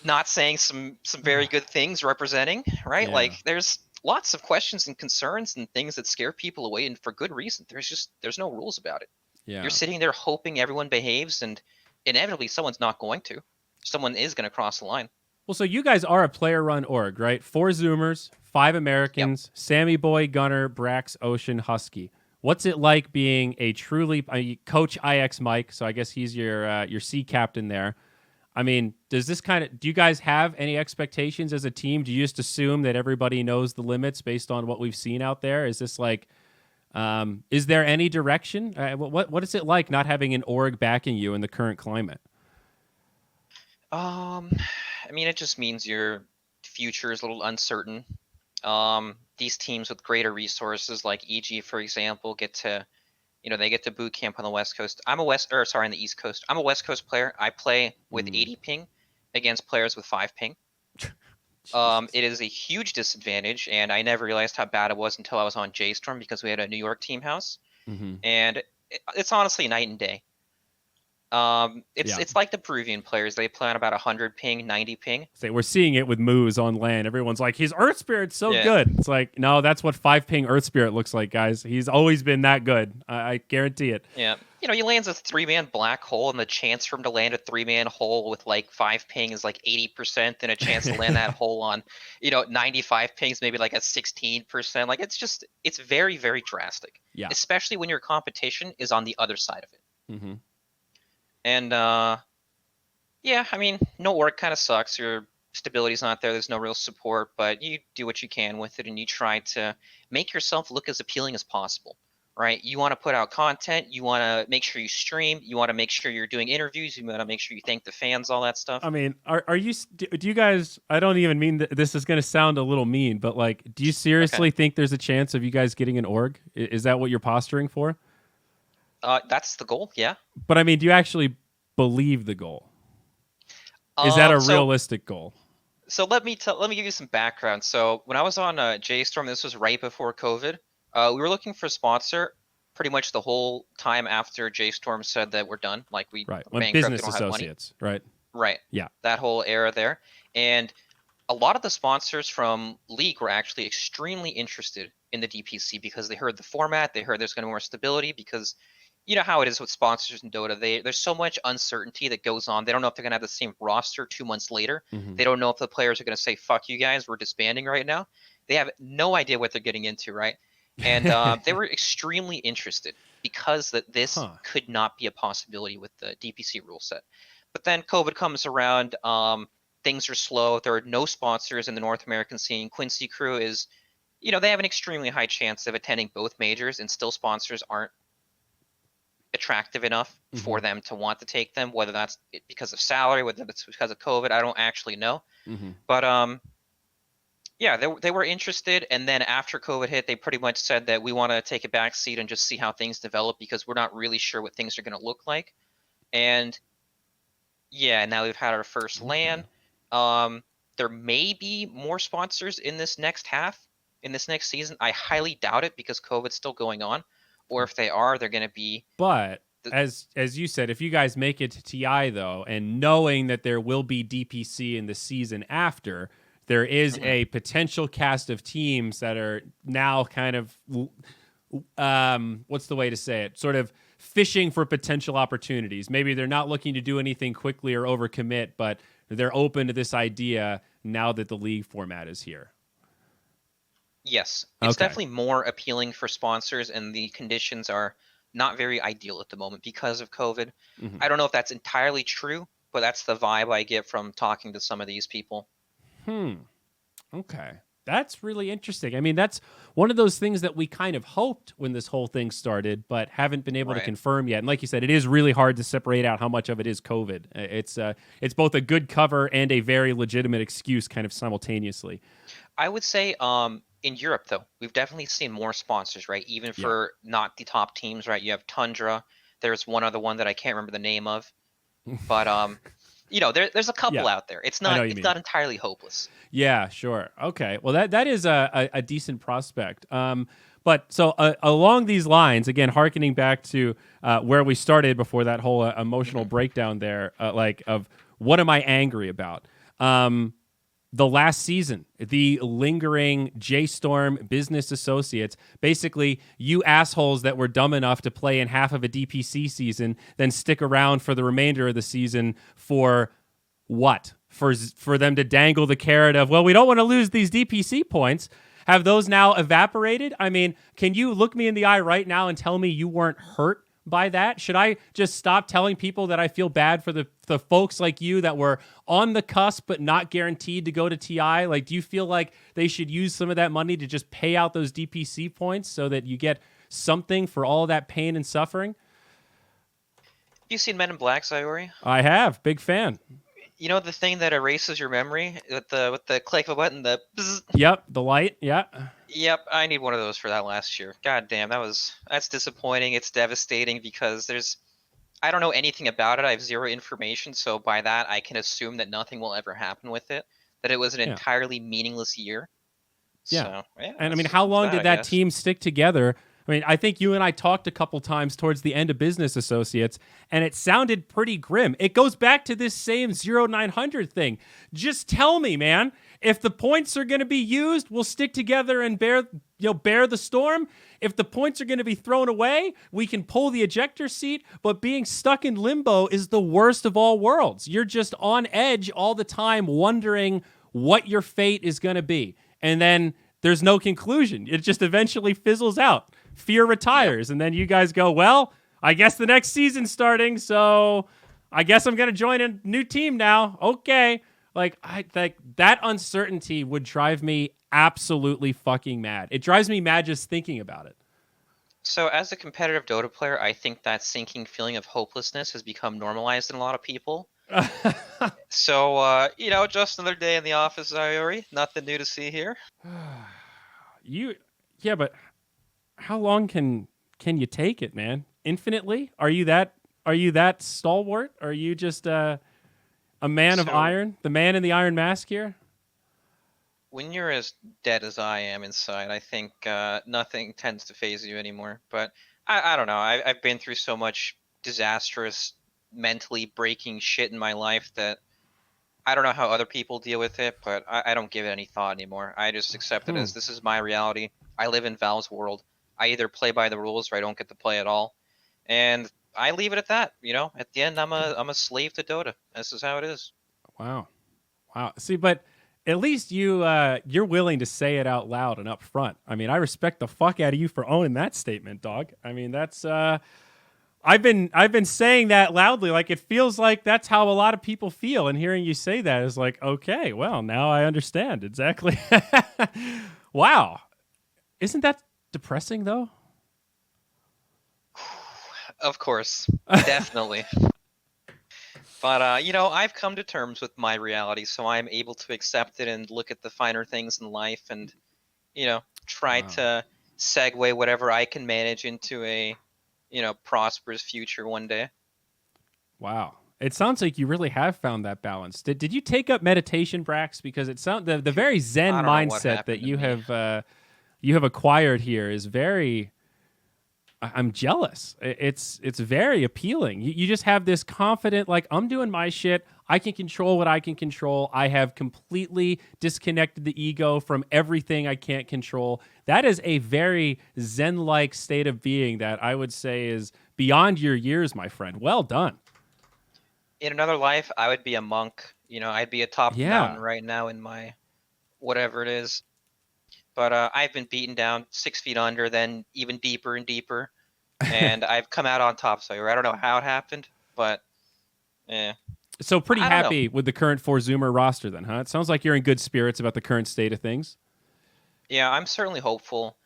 not saying some very good things representing, right? Yeah. Like there's lots of questions and concerns and things that scare people away, and for good reason. There's no rules about it. Yeah. You're sitting there hoping everyone behaves, and inevitably someone's not going to. Someone is going to cross the line. Well, so you guys are a player-run org, right? 4 Zoomers, 5 Americans, Sammy Boy, Gunner, Brax, Ocean, Husky. What's it like being a truly Coach ixmike? So I guess he's your C captain there. I mean, do you guys have any expectations as a team? Do you just assume that everybody knows the limits based on what we've seen out there? Is this like, is there any direction? What is it like not having an org backing you in the current climate? I mean, it just means your future is a little uncertain. These teams with greater resources, like EG, for example, they get to boot camp on the West Coast. On the East Coast. I'm a West Coast player. I play with 80 ping against players with 5 ping. It is a huge disadvantage, and I never realized how bad it was until I was on J.Storm because we had a New York team house, and it's honestly night and day. It's like the Peruvian players. They play on about 100 ping, 90 ping. We're seeing it with Moose on LAN. Everyone's like, his Earth Spirit's so good. It's like, no, that's what 5 ping Earth Spirit looks like, guys. He's always been that good. I guarantee it. Yeah. He lands a 3-man black hole, and the chance for him to land a 3-man hole with like 5 ping is like 80%, and a chance to land that hole on, 95 pings, maybe like a 16%. Like, it's very, very drastic. Yeah. Especially when your competition is on the other side of it. Mm-hmm. And I mean, no work kind of sucks. Your stability's not there. There's no real support, but you do what you can with it, and you try to make yourself look as appealing as possible, right? You want to put out content. You want to make sure you stream. You want to make sure you're doing interviews. You want to make sure you thank the fans, all that stuff. I mean, do you guys, I don't even mean that this is going to sound a little mean, but like, do you seriously think there's a chance of you guys getting an org? Is that what you're posturing for? That's the goal, yeah. But I mean, do you actually believe the goal? Is that a realistic goal? So let me give you some background. So when I was on J.Storm, this was right before COVID. We were looking for a sponsor pretty much the whole time after J.Storm said that we're done. Like when business associates, right? Right. Yeah. That whole era there. And a lot of the sponsors from League were actually extremely interested in the DPC because they heard the format, they heard there's going to be more stability because you know how it is with sponsors in Dota. There's so much uncertainty that goes on. They don't know if they're going to have the same roster 2 months later. They don't know if the players are going to say, fuck you guys, we're disbanding right now. They have no idea what they're getting into, right? And they were extremely interested because this could not be a possibility with the DPC rule set. But then COVID comes around. Things are slow. There are no sponsors in the North American scene. Quincy Crew is, they have an extremely high chance of attending both majors, and still sponsors aren't attractive enough for them to want to take them, whether that's because of salary, whether it's because of COVID, I don't actually know. But they were interested, and then after COVID hit, they pretty much said that we want to take a back seat and just see how things develop because we're not really sure what things are going to look like. And now we've had our first LAN. There may be more sponsors in this next season. I highly doubt it because COVID's still going on. Or if they are, they're going to be. But as you said, if you guys make it to TI though, and knowing that there will be DPC in the season after, there is a potential cast of teams that are now kind of, what's the way to say it? Sort of fishing for potential opportunities. Maybe they're not looking to do anything quickly or overcommit, but they're open to this idea now that the league format is here. Yes, it's definitely more appealing for sponsors, and the conditions are not very ideal at the moment because of COVID. I don't know if that's entirely true, but that's the vibe I get from talking to some of these people. Okay. That's really interesting. I mean, that's one of those things that we kind of hoped when this whole thing started, but haven't been able to confirm yet. And like you said, it is really hard to separate out how much of it is COVID. It's both a good cover and a very legitimate excuse kind of simultaneously. I would say in Europe, though, we've definitely seen more sponsors, right? Even for not the top teams, right? You have Tundra. There's one other one that I can't remember the name of. But, there's a couple out there. It's not entirely hopeless. Yeah, sure. Okay. Well, that is a decent prospect. But so along these lines, again, hearkening back to where we started before that whole emotional breakdown there, of what am I angry about? The last season, the lingering J.Storm business associates, basically you assholes that were dumb enough to play in half of a DPC season, then stick around for the remainder of the season for what? For them to dangle the carrot of, well, we don't want to lose these DPC points. Have those now evaporated? I mean, can you look me in the eye right now and tell me you weren't hurt by that? Should I just stop telling people that I feel bad for the folks like you that were on the cusp but not guaranteed to go to TI? Like, do you feel like they should use some of that money to just pay out those DPC points so that you get something for all that pain and suffering? You seen Men in Black, Zyori? I have. Big fan. You know the thing that erases your memory with the click of a button, the bzz? Yep, the light. Yeah. Yep, I need one of those for that last year. God damn, that's disappointing. It's devastating because I don't know anything about it. I have zero information, so by that I can assume that nothing will ever happen with it. That it was an entirely meaningless year. Yeah. So, yeah, and I mean, how long did that team stick together? I mean, I think you and I talked a couple times towards the end of Business Associates, and it sounded pretty grim. It goes back to this same 0900 thing. Just tell me, man, if the points are going to be used, we'll stick together and bear the storm. If the points are going to be thrown away, we can pull the ejector seat, but being stuck in limbo is the worst of all worlds. You're just on edge all the time, wondering what your fate is going to be. And then there's no conclusion. It just eventually fizzles out. Fear retires, and then you guys go, well, I guess the next season's starting, so I guess I'm going to join a new team now. Okay. Like, that uncertainty would drive me absolutely fucking mad. It drives me mad just thinking about it. So as a competitive Dota player, I think that sinking feeling of hopelessness has become normalized in a lot of people. So, just another day in the office, Zyori. Nothing new to see here. But how long can you take it, man? Infinitely? Are you that stalwart? Are you just a man of iron? The man in the iron mask here? When you're as dead as I am inside, I think nothing tends to phase you anymore. But I don't know. I've been through so much disastrous, mentally breaking shit in my life that I don't know how other people deal with it, but I don't give it any thought anymore. I just accept it as this is my reality. I live in Valve's world. I either play by the rules or I don't get to play at all. And I leave it at that. At the end, I'm a slave to Dota. This is how it is. Wow. See, but at least you're willing to say it out loud and up front. I mean, I respect the fuck out of you for owning that statement, dog. I mean, that's I've been saying that loudly. Like, it feels like that's how a lot of people feel, and hearing you say that is like, okay, well, now I understand exactly. Wow. Isn't that depressing, though? Of course. Definitely. But, I've come to terms with my reality, so I'm able to accept it and look at the finer things in life and, try to segue whatever I can manage into a, prosperous future one day. Wow. It sounds like you really have found that balance. Did you take up meditation, Brax? Because it sounds the very Zen mindset that you have acquired here is very. I'm jealous. It's very appealing. You just have this confident, like, I'm doing my shit. I can control what I can control. I have completely disconnected the ego from everything I can't control. That is a very Zen-like state of being that I would say is beyond your years, my friend. Well done. In another life, I would be a monk. I'd be atop the mountain right now in my whatever it is. But I've been beaten down 6 feet under, then even deeper and deeper. And I've come out on top. So I don't know how it happened, but yeah. So pretty happy with the current 4-Zoomer roster then, huh? It sounds like you're in good spirits about the current state of things. Yeah, I'm certainly hopeful.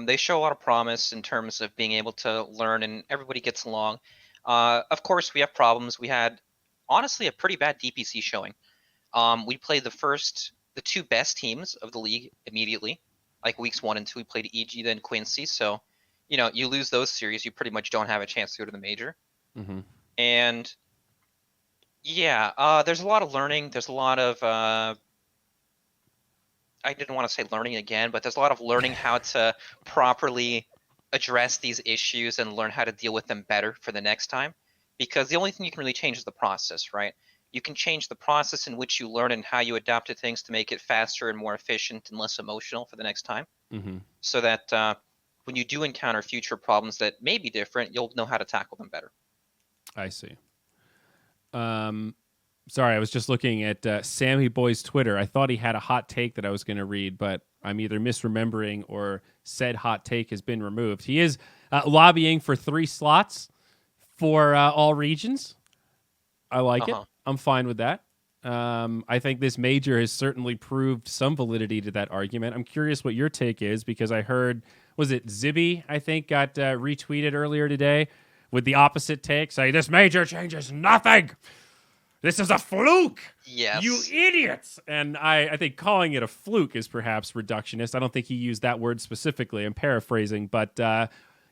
They show a lot of promise in terms of being able to learn, and everybody gets along. Of course, we have problems. We had, honestly, a pretty bad DPC showing. We played the two best teams of the league immediately, like weeks 1 and 2. We played EG, then Quincy. So, you lose those series, you pretty much don't have a chance to go to the major. Mm-hmm. And yeah, there's a lot of learning. There's a lot of I didn't want to say learning again, but there's a lot of learning how to properly address these issues and learn how to deal with them better for the next time. Because the only thing you can really change is the process, right? You can change the process in which you learn and how you adapt to things to make it faster and more efficient and less emotional for the next time. Mm-hmm. So that when you do encounter future problems that may be different, you'll know how to tackle them better. I see. Sorry, I was just looking at Sammy Boy's Twitter. I thought he had a hot take that I was going to read, but I'm either misremembering or said hot take has been removed. He is lobbying for 3 slots for all regions. I like it. Uh-huh. I'm fine with that. I think this major has certainly proved some validity to that argument. I'm curious what your take is, because I heard, was it Zibby, I think, got retweeted earlier today with the opposite take, saying this major changes nothing. This is a fluke. Yes. You idiots. And I think calling it a fluke is perhaps reductionist. I don't think he used that word specifically. I'm paraphrasing. But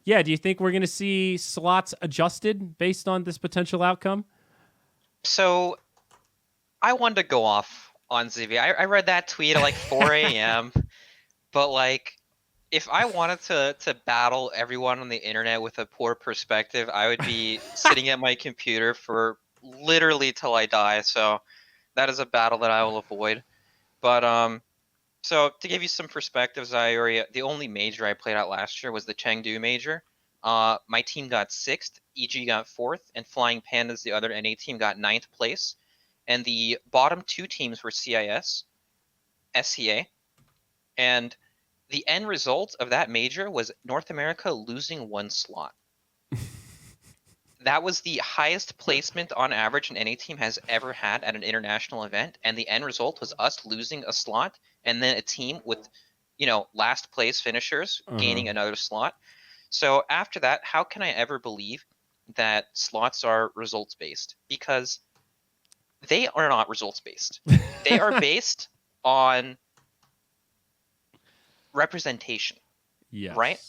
yeah, do you think we're going to see slots adjusted based on this potential outcome? So I wanted to go off on ZV. I read that tweet at like 4 a.m. But like, if I wanted to battle everyone on the internet with a poor perspective, I would be sitting at my computer for literally till I die. So that is a battle that I will avoid. But so to give you some perspective, Zyori, the only major I played out last year was the Chengdu major. My team got 6th, EG got 4th, and Flying Pandas, the other NA team, got 9th place. And the bottom 2 teams were CIS, SCA, and the end result of that major was North America losing 1 slot. That was the highest placement on average an NA team has ever had at an international event, and the end result was us losing a slot, and then a team with, last place finishers gaining another slot. So after that, how can I ever believe that slots are results based? Because they are not results based. They are based on representation. Yes. Right?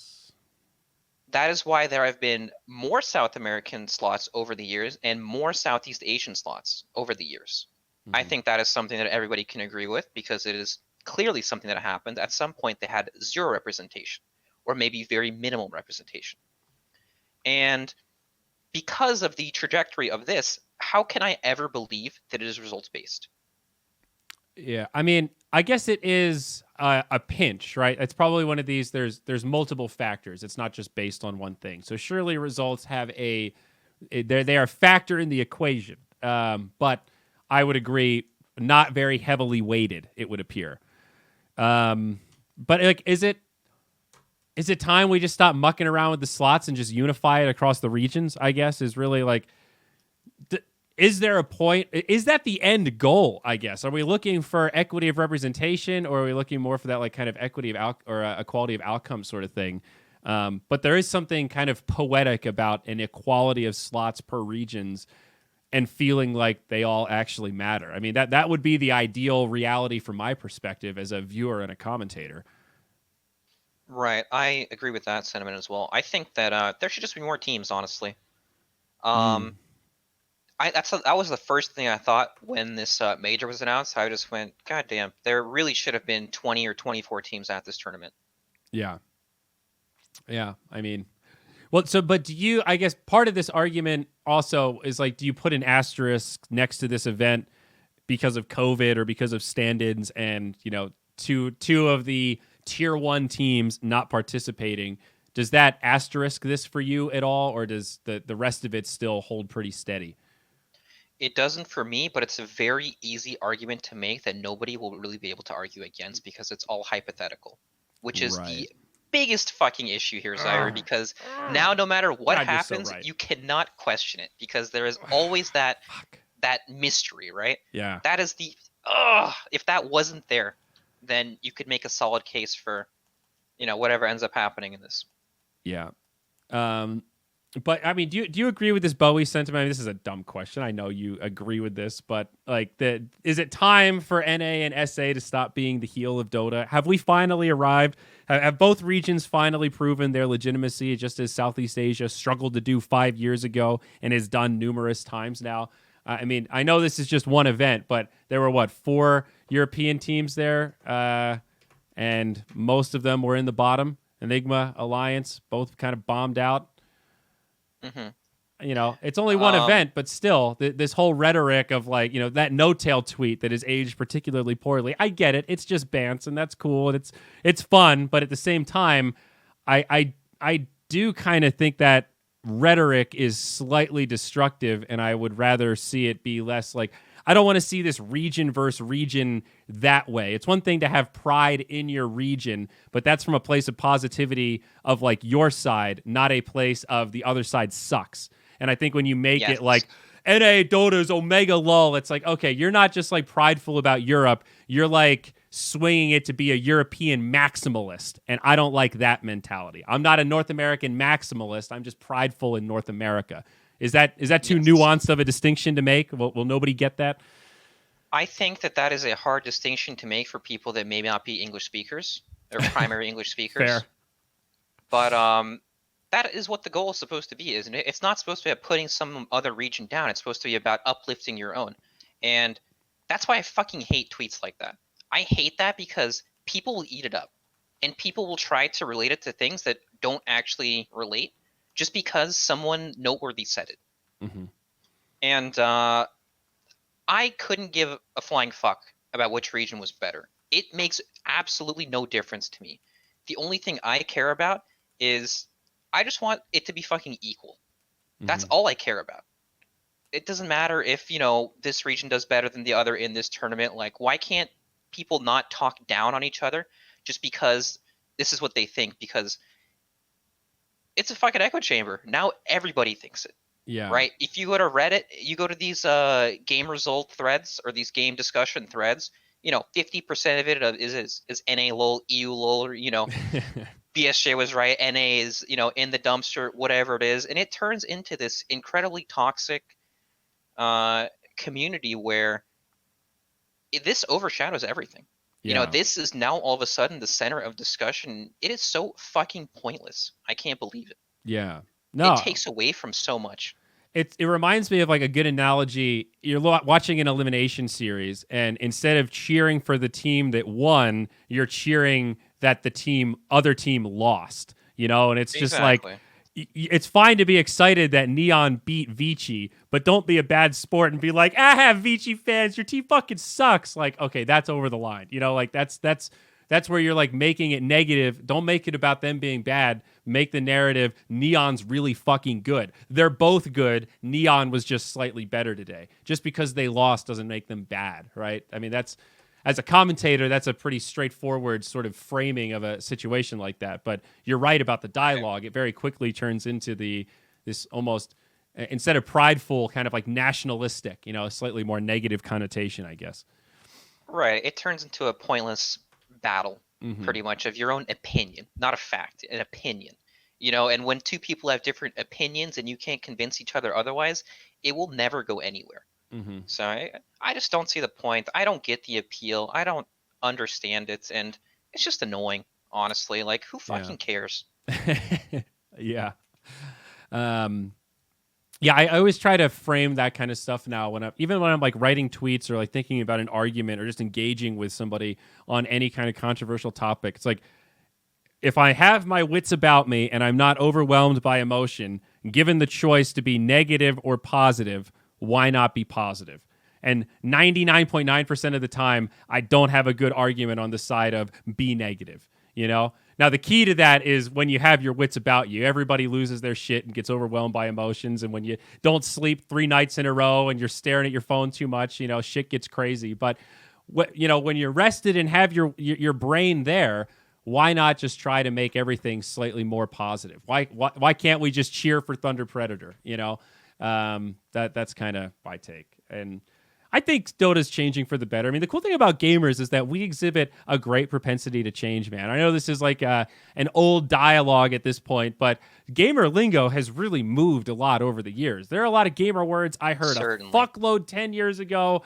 That is why there have been more South American slots over the years and more Southeast Asian slots over the years. Mm-hmm. I think that is something that everybody can agree with, because it is clearly something that happened. At some point, they had 0 representation, or maybe very minimal representation. And because of the trajectory of this, how can I ever believe that it is results-based? Yeah, I mean, I guess it is a pinch, right? It's probably one of these. There's multiple factors. It's not just based on one thing. So surely results have they are a factor in the equation. But I would agree, not very heavily weighted, it would appear. But like, is it time we just stop mucking around with the slots and just unify it across the regions? I guess is really like. Is there a point? Is that the end goal, I guess? Are we looking for equity of representation, or are we looking more for that like kind of equity of equality of outcome sort of thing? But there is something kind of poetic about an equality of slots per regions and feeling like they all actually matter. I mean, that would be the ideal reality from my perspective as a viewer and a commentator. Right. I agree with that sentiment as well. I think that there should just be more teams, honestly. That was the first thing I thought when this major was announced. I just went, God damn, there really should have been 20 or 24 teams at this tournament. Yeah. Yeah. I mean, well, but do you, I guess part of this argument also is like, do you put an asterisk next to this event because of COVID or because of stand-ins and, two of the tier 1 teams not participating? Does that asterisk this for you at all, or does the rest of it still hold pretty steady? It doesn't for me, but it's a very easy argument to make that nobody will really be able to argue against, because it's all hypothetical, which is the biggest fucking issue here, Zyori, because now no matter what happens, you cannot question it, because there is always that mystery, right? Yeah. That is if that wasn't there, then you could make a solid case for, whatever ends up happening in this. Yeah. But I mean, do you agree with this Bowie sentiment? I mean, this is a dumb question. I know you agree with this, but like, is it time for NA and SA to stop being the heel of Dota? Have we finally arrived? Have both regions finally proven their legitimacy, just as Southeast Asia struggled to do 5 years ago and has done numerous times now? I mean, I know this is just one event, but there were 4 European teams there, and most of them were in the bottom. Enigma, Alliance, both kind of bombed out. Mm-hmm. It's only one event, but still, this whole rhetoric of like, that no-tail tweet that is aged particularly poorly. I get it; it's just bants, and that's cool, and it's fun. But at the same time, I do kind of think that rhetoric is slightly destructive, and I would rather see it be less like. I don't want to see this region versus region that way. It's one thing to have pride in your region, but that's from a place of positivity of like your side, not a place of the other side sucks. And I think when you make Yes. it like NA Dota's Omega LOL, it's like, okay, you're not just like prideful about Europe. You're like swinging it to be a European maximalist. And I don't like that mentality. I'm not a North American maximalist. I'm just prideful in North America. Is that too nuanced of a distinction to make? Will nobody get that? I think that is a hard distinction to make for people that may not be English speakers or primary English speakers. Fair. But that is what the goal is supposed to be, isn't it? It's not supposed to be about putting some other region down. It's supposed to be about uplifting your own. And that's why I fucking hate tweets like that. I hate that because people will eat it up. And people will try to relate it to things that don't actually relate just because someone noteworthy said it. Mm-hmm. And I couldn't give a flying fuck about which region was better. It makes absolutely no difference to me. The only thing I care about is I just want it to be fucking equal. That's all I care about. It doesn't matter if, this region does better than the other in this tournament. Like, why can't people not talk down on each other just because this is what they think? Because it's a fucking echo chamber. Now everybody thinks it. Yeah. Right? If you go to Reddit, you go to these game result threads or these game discussion threads, 50% of it is NA lol, EU lol, or, BSJ was right, NA is, in the dumpster, whatever it is. And it turns into this incredibly toxic community where this overshadows everything. Yeah. This is now all of a sudden the center of discussion. It is so fucking pointless. I can't believe it. Yeah. No. It takes away from so much. It reminds me of like a good analogy. You're watching an elimination series, and instead of cheering for the team that won, you're cheering that the other team lost. And it's just like, it's fine to be excited that Neon beat Vici, but don't be a bad sport and be like, Vici fans, your team fucking sucks. Like, okay, that's over the line. Like that's where you're like making it negative. Don't make it about them being bad. Make the narrative Neon's really fucking good. They're both good. Neon was just slightly better today. Just because they lost doesn't make them bad, right? I mean, that's, as a commentator, that's a pretty straightforward sort of framing of a situation like that. But you're right about the dialogue. It very quickly turns into this almost, instead of prideful, kind of like nationalistic, a slightly more negative connotation, I guess. Right. It turns into a pointless battle, pretty much, of your own opinion, not a fact, an opinion. And when two people have different opinions and you can't convince each other otherwise, it will never go anywhere. So I just don't see the point. I don't get the appeal. I don't understand it, and it's just annoying, honestly. Like, who fucking cares? Yeah. Yeah, I always try to frame that kind of stuff now even when I'm like writing tweets or like thinking about an argument or just engaging with somebody on any kind of controversial topic. It's like, if I have my wits about me and I'm not overwhelmed by emotion, given the choice to be negative or positive, why not be positive? And 99.9% of the time, I don't have a good argument on the side of be negative, Now, the key to that is when you have your wits about you. Everybody loses their shit and gets overwhelmed by emotions. And when you don't sleep 3 nights in a row and you're staring at your phone too much, shit gets crazy. But, when you're rested and have your brain there, why not just try to make everything slightly more positive? Why can't we just cheer for Thunder Predator, That's kind of my take. And I think Dota's changing for the better. I mean, the cool thing about gamers is that we exhibit a great propensity to change, man. I know this is like an old dialogue at this point, but gamer lingo has really moved a lot over the years. There are a lot of gamer words I heard a fuckload 10 years ago.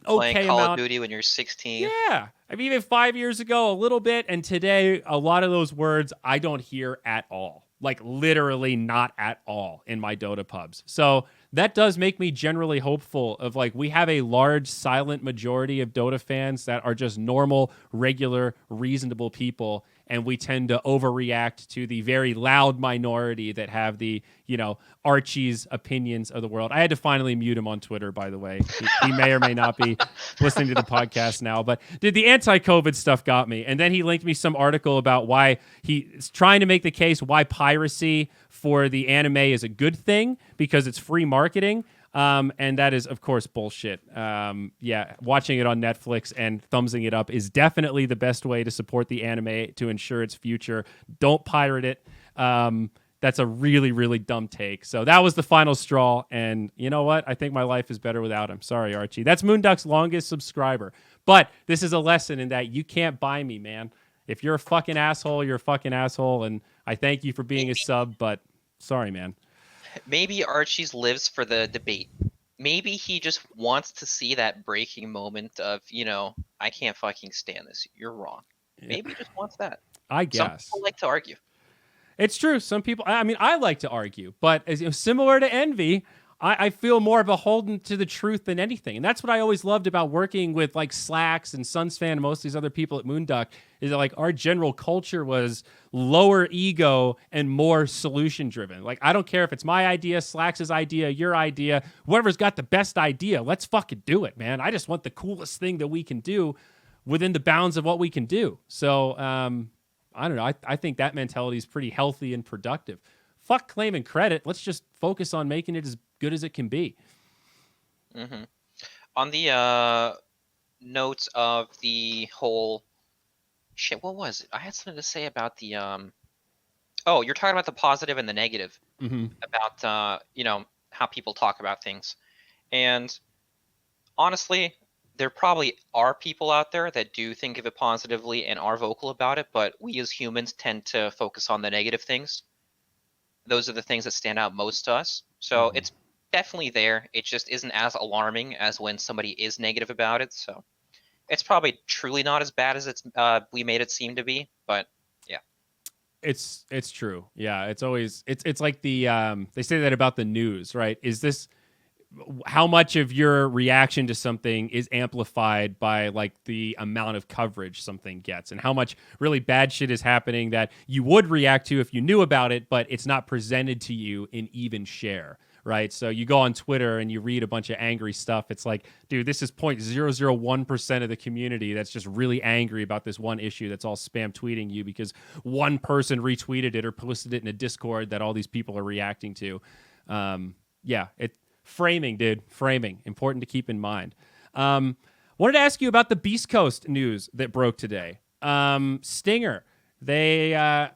Playing Call of Duty when you're 16. Yeah. I mean, even 5 years ago, a little bit. And today, a lot of those words I don't hear at all. Like literally not at all in my Dota pubs. So that does make me generally hopeful of like, we have a large silent majority of Dota fans that are just normal, regular, reasonable people. And we tend to overreact to the very loud minority that have the, Archie's opinions of the world. I had to finally mute him on Twitter, by the way. He may or may not be listening to the podcast now, but the anti-COVID stuff got me. And then he linked me some article about why he's trying to make the case why piracy for the anime is a good thing because it's free marketing. And that is, of course, bullshit. Watching it on Netflix and thumbsing it up is definitely the best way to support the anime to ensure its future. Don't pirate it. that's a really, really dumb take. So that was the final straw. And you know what? I think my life is better without him. Sorry, Archie. That's Moonduck's longest subscriber. But this is a lesson in that you can't buy me, man. If you're a fucking asshole, you're a fucking asshole. And I thank you for being a sub, but sorry, man. Maybe Archie's lives for the debate. Maybe he just wants to see that breaking moment of, I can't fucking stand this. You're wrong. Maybe he just wants that. I guess. Some people like to argue. It's true. Some people, I mean, I like to argue, but similar to Envy, I feel more beholden to the truth than anything. And that's what I always loved about working with like Slacks and Suns Fan and most of these other people at Moonduck is that like our general culture was lower ego and more solution driven. Like, I don't care if it's my idea, Slacks' idea, your idea, whoever's got the best idea, let's fucking do it, man. I just want the coolest thing that we can do within the bounds of what we can do. So, I don't know. I think that mentality is pretty healthy and productive. Fuck claiming credit. Let's just focus on making it as good as it can be. Mm-hmm. On the notes of the whole shit, what was it? I had something to say about the oh, you're talking about the positive and the negative about how people talk about things. And honestly, there probably are people out there that do think of it positively and are vocal about it, but we as humans tend to focus on the negative things. Those are the things that stand out most to us. So it's definitely there. It just isn't as alarming as when somebody is negative about it. So it's probably truly not as bad as it's we made it seem to be. But yeah, it's true. Yeah, it's always it's like the they say that about the news, right? Is this how much of your reaction to something is amplified by like the amount of coverage something gets, and how much really bad shit is happening that you would react to if you knew about it, but it's not presented to you in even share, right? So you go on Twitter and you read a bunch of angry stuff. It's like, dude, this is 0.001% of the community that's just really angry about this one issue that's all spam tweeting you because one person retweeted it or posted it in a Discord that all these people are reacting to. Framing, dude. Framing. Important to keep in mind. Wanted to ask you about the Beastcoast news that broke today. Stinger. They, as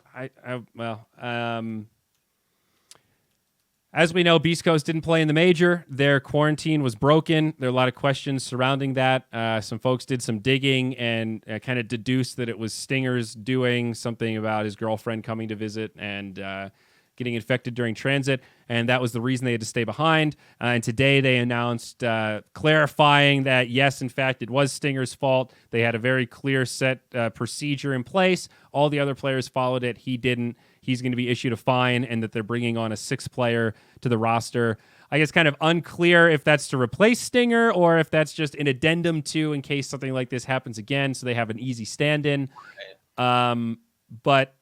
we know, Beastcoast didn't play in the major. Their quarantine was broken. There are a lot of questions surrounding that. Some folks did some digging and kind of deduced that it was Stinger's doing something about his girlfriend coming to visit and getting infected during transit, and that was the reason they had to stay behind. And today they announced clarifying that, yes, in fact, it was Stinger's fault. They had a very clear set procedure in place. All the other players followed it. He didn't. He's going to be issued a fine, and that they're bringing on a sixth player to the roster. I guess kind of unclear if that's to replace Stinger or if that's just an addendum to in case something like this happens again, so they have an easy stand-in. But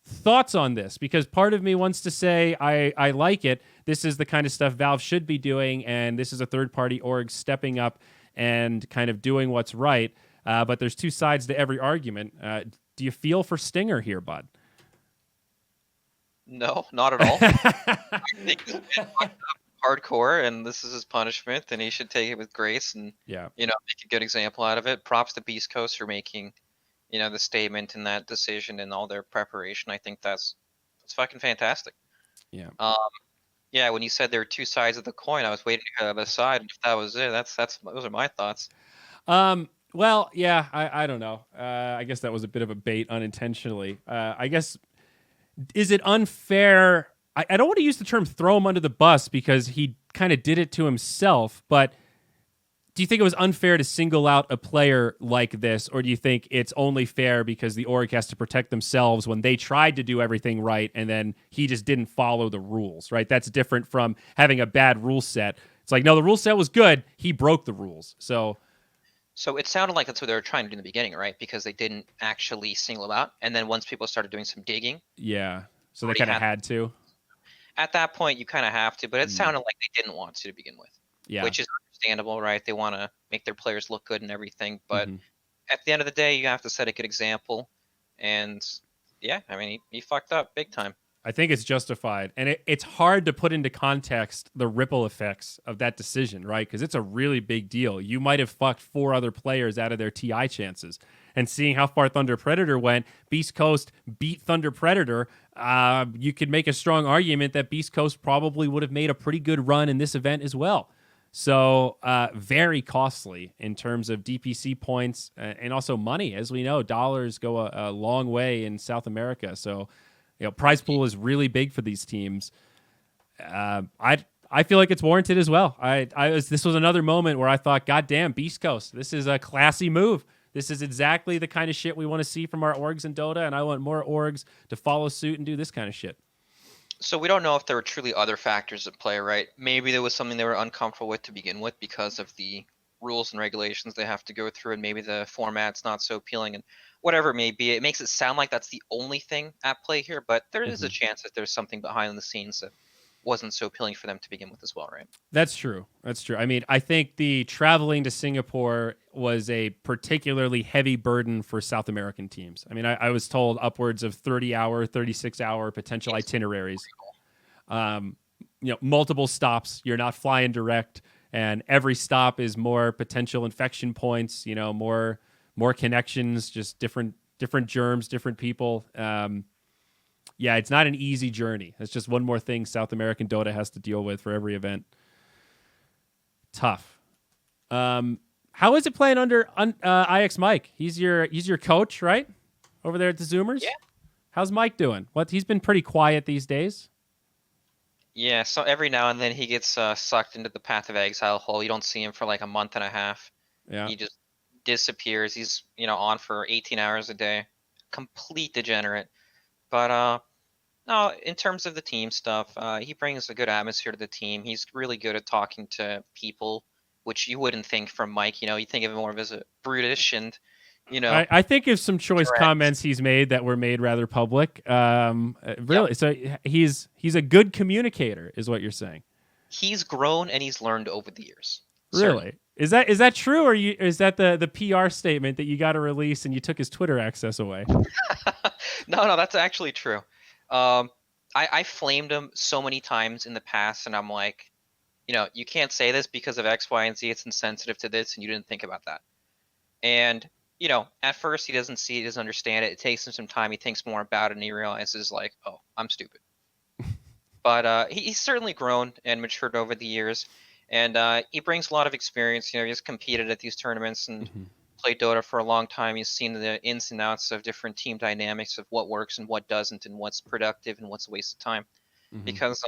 thoughts on this, because part of me wants to say I like it. This is the kind of stuff Valve should be doing, and this is a third-party org stepping up and kind of doing what's right. But there's two sides to every argument. Do you feel for Stinger here, bud? No, not at all. I think he's been fucked up hardcore, and this is his punishment, and he should take it with grace and make a good example out of it. Props to Beast Coast for making the statement and that decision and all their preparation. I think that's fucking fantastic. Yeah. When you said there are two sides of the coin, I was waiting to the other side. And if that was it, those are my thoughts. Well, yeah, I don't know. I guess that was a bit of a bait unintentionally. I guess, is it unfair? I don't want to use the term throw him under the bus because he kind of did it to himself, but do you think it was unfair to single out a player like this, or do you think it's only fair because the org has to protect themselves when they tried to do everything right and then he just didn't follow the rules, right? That's different from having a bad rule set. It's like, no, the rule set was good. He broke the rules. So it sounded like that's what they were trying to do in the beginning, right? Because they didn't actually single them out. And then once people started doing some digging. Yeah. So they kind of had to. At that point, you kind of have to, but it sounded like they didn't want to begin with. Yeah. Which is understandable, right? They want to make their players look good and everything, but at the end of the day, you have to set a good example. And yeah, I mean, he fucked up big time. I think it's justified. And it's hard to put into context the ripple effects of that decision, right? Because it's a really big deal. You might have fucked 4 other players out of their TI chances. And seeing how far Thunder Predator went, Beast Coast beat Thunder Predator. You could make a strong argument that Beast Coast probably would have made a pretty good run in this event as well. So very costly in terms of DPC points and also money. As we know, dollars go a long way in South America. So, prize pool is really big for these teams. I feel like it's warranted as well. This was another moment where I thought, God damn, Beast Coast, this is a classy move. This is exactly the kind of shit we want to see from our orgs in Dota, and I want more orgs to follow suit and do this kind of shit. So we don't know if there were truly other factors at play, right? Maybe there was something they were uncomfortable with to begin with because of the rules and regulations they have to go through, and maybe the format's not so appealing, and whatever it may be. It makes it sound like that's the only thing at play here, but there is a chance that there's something behind the scenes that wasn't so appealing for them to begin with as well, right? That's true. I mean, I think the traveling to Singapore was a particularly heavy burden for South American teams. I mean, I was told upwards of 30-hour, 36-hour potential itineraries. Multiple stops. You're not flying direct, and every stop is more potential infection points. More connections, just different germs, different people. Yeah, it's not an easy journey. It's just one more thing South American Dota has to deal with for every event. Tough. How is it playing under ixmike? He's your coach, right? Over there at the Zoomers? Yeah. How's Mike doing? He's been pretty quiet these days. Yeah, so every now and then he gets sucked into the Path of Exile hole. You don't see him for like a month and a half. Yeah. He just disappears. He's, on for 18 hours a day. Complete degenerate. But no, in terms of the team stuff, he brings a good atmosphere to the team. He's really good at talking to people, which you wouldn't think from Mike. You think of him more as a brutish and, I think of some choice comments he's made that were made rather public. Really, yep. So he's a good communicator, is what you're saying. He's grown and he's learned over the years. Really? Certainly. Is that true, or is that the PR statement that you got to release and you took his Twitter access away? No, that's actually true. I flamed him so many times in the past, and I'm like, you can't say this because of X, Y, and Z. It's insensitive to this, and you didn't think about that. And, at first he doesn't see it, he doesn't understand it. It takes him some time. He thinks more about it, and he realizes, like, oh, I'm stupid. But he's certainly grown and matured over the years, and he brings a lot of experience. He's competed at these tournaments and played Dota for a long time. He's seen the ins and outs of different team dynamics of what works and what doesn't, and what's productive and what's a waste of time. Because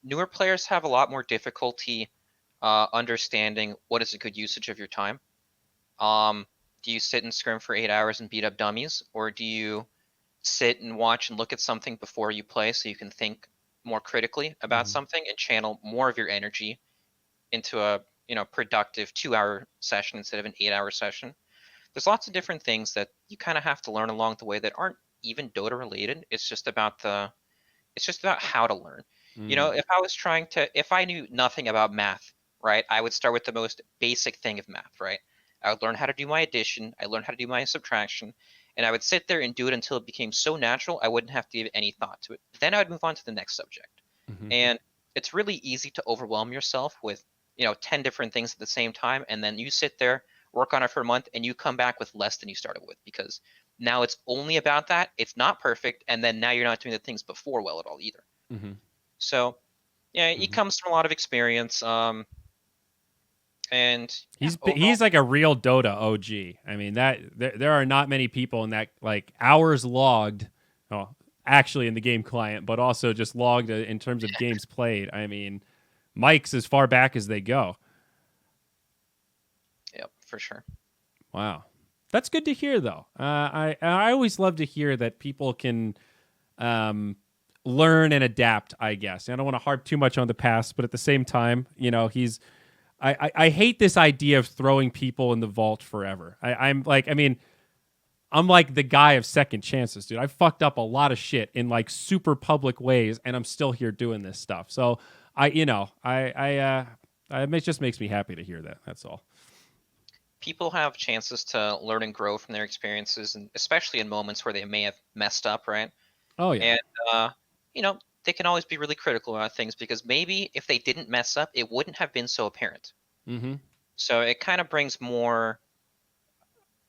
newer players have a lot more difficulty understanding what is a good usage of your time. Do you sit and scrim for 8 hours and beat up dummies, or do you sit and watch and look at something before you play so you can think more critically about something and channel more of your energy into a productive 2-hour session instead of an 8-hour session? There's lots of different things that you kind of have to learn along the way that aren't even Dota related. It's just about how to learn. If I knew nothing about math, right, I would start with the most basic thing of math, right? I would learn how to do my addition. I learned how to do my subtraction, and I would sit there and do it until it became so natural I wouldn't have to give any thought to it. Then I would move on to the next subject. And it's really easy to overwhelm yourself with 10 different things at the same time, and then you sit there, work on it for a month, and you come back with less than you started with, because now it's only about that. It's not perfect, and then now you're not doing the things before well at all either. So yeah, he comes from a lot of experience. And he's like a real Dota OG. I mean, that there are not many people in that, like, hours logged. Oh, actually in the game client, but also just logged in terms of games played. I mean, Mike's as far back as they go. Yep, for sure. Wow, that's good to hear, though. I always love to hear that people can learn and adapt, I guess. I don't want to harp too much on the past, but at the same time, I hate this idea of throwing people in the vault forever. I'm like the guy of second chances, dude. I fucked up a lot of shit in like super public ways, and I'm still here doing this stuff. So it just makes me happy to hear that. That's all. People have chances to learn and grow from their experiences, and especially in moments where they may have messed up, right? Oh yeah. And they can always be really critical about things because maybe if they didn't mess up, it wouldn't have been so apparent. Mm-hmm. So it kind of brings more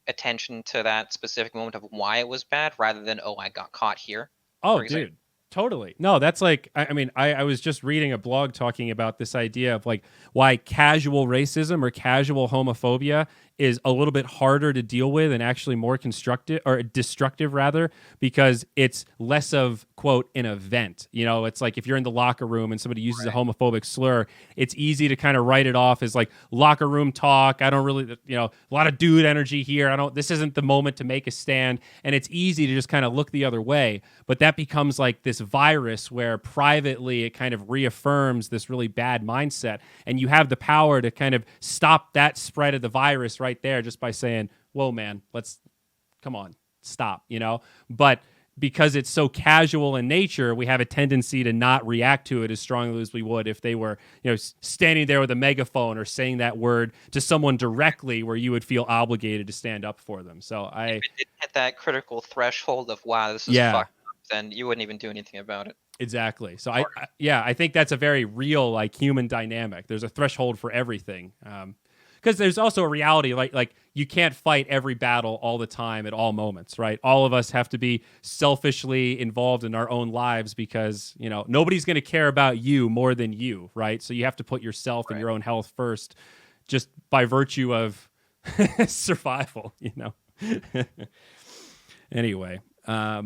attention to that specific moment of why it was bad rather than, oh, I got caught here, Oh, for example. dude. Totally. No, that's like, I mean, I was just reading a blog talking about this idea of like why casual racism or casual homophobia is a little bit harder to deal with and actually more constructive or destructive rather, because it's less of quote an event. You know, it's like if you're in the locker room and somebody uses a homophobic slur, it's easy to kind of write it off as like locker room talk. I don't really, a lot of dude energy here. This isn't the moment to make a stand. And it's easy to just kind of look the other way. But that becomes like this virus where privately it kind of reaffirms this really bad mindset. And you have the power to kind of stop that spread of the virus right there just by saying, whoa, man, come on, stop, But because it's so casual in nature, we have a tendency to not react to it as strongly as we would if they were, standing there with a megaphone or saying that word to someone directly where you would feel obligated to stand up for them. So If it didn't hit that critical threshold of, wow, this is fucked up, then you wouldn't even do anything about it. Exactly. So I think that's a very real like human dynamic. There's a threshold for everything. Because there's also a reality like you can't fight every battle all the time at all moments, right? All of us have to be selfishly involved in our own lives because, nobody's going to care about you more than you, right? So you have to put yourself and your own health first just by virtue of survival, Anyway, how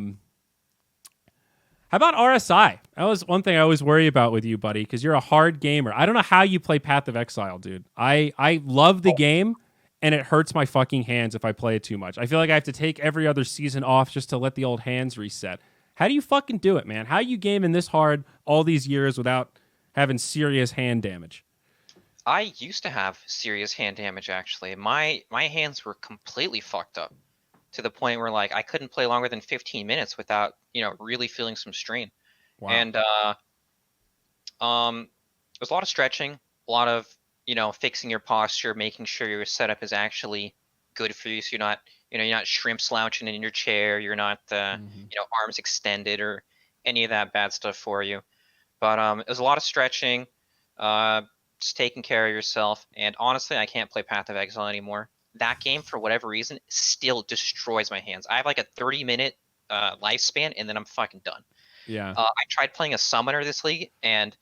about RSI? That was one thing I always worry about with you, buddy, because you're a hard gamer. I don't know how you play Path of Exile, dude. I love the game, and it hurts my fucking hands if I play it too much. I feel like I have to take every other season off just to let the old hands reset. How do you fucking do it, man? How you gaming this hard all these years without having serious hand damage? I used to have serious hand damage, actually. My hands were completely fucked up to the point where like I couldn't play longer than 15 minutes without, really feeling some strain. Wow. And there's a lot of stretching, a lot of, fixing your posture, making sure your setup is actually good for you, so you're not shrimp slouching in your chair, you're not arms extended or any of that bad stuff for you. But there's a lot of stretching, just taking care of yourself. And honestly, I can't play Path of Exile anymore. That game, for whatever reason, still destroys my hands. I have like a 30-minute lifespan, and then I'm fucking done. Yeah. I tried playing a summoner this league, and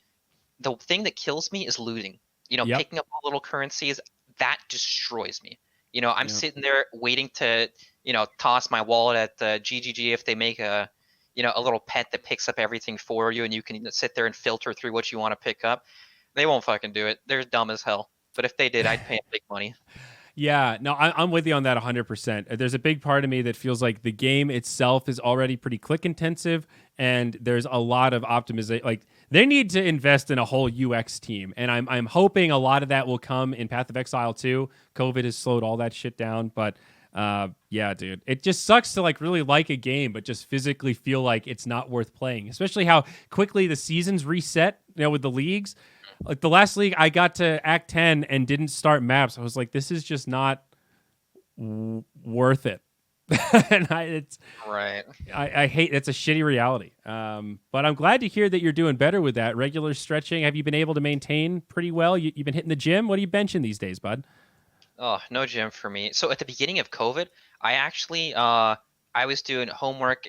the thing that kills me is looting. Picking up all little currencies, that destroys me. I'm sitting there waiting to, toss my wallet at the GGG if they make a little pet that picks up everything for you, and you can sit there and filter through what you want to pick up. They won't fucking do it. They're dumb as hell. But if they did, I'd pay them big money. Yeah, no, I'm with you on that 100%. There's a big part of me that feels like the game itself is already pretty click intensive, and there's a lot of optimization. Like they need to invest in a whole UX team, and I'm hoping a lot of that will come in Path of Exile 2. COVID has slowed all that shit down, but yeah, dude, it just sucks to like really like a game, but just physically feel like it's not worth playing. Especially how quickly the seasons reset, with the leagues. Like the last league, I got to Act 10 and didn't start maps. I was like, this is just not worth it. And I hate it's a shitty reality. But I'm glad to hear that you're doing better with that. Regular stretching. Have you been able to maintain pretty well? You've been hitting the gym? What are you benching these days, bud? Oh, no gym for me. So at the beginning of COVID, I actually I was doing homework,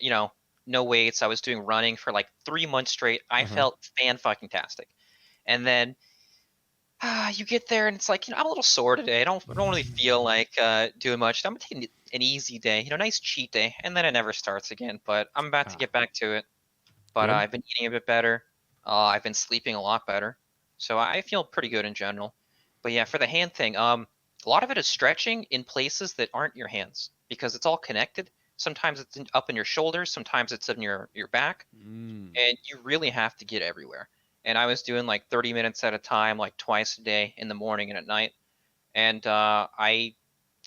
no weights. I was doing running for like 3 months straight. I felt fan-fucking-tastic. And then you get there and it's like, I'm a little sore today. I don't really feel like doing much. I'm taking an easy day, nice cheat day, and then it never starts again. But I'm about to get back to it. But I've been eating a bit better. I've been sleeping a lot better, so I feel pretty good in general. But yeah, for the hand thing, a lot of it is stretching in places that aren't your hands because it's all connected. Sometimes it's up in your shoulders, sometimes it's in your back, and you really have to get everywhere. And I was doing like 30 minutes at a time, like twice a day in the morning and at night. And I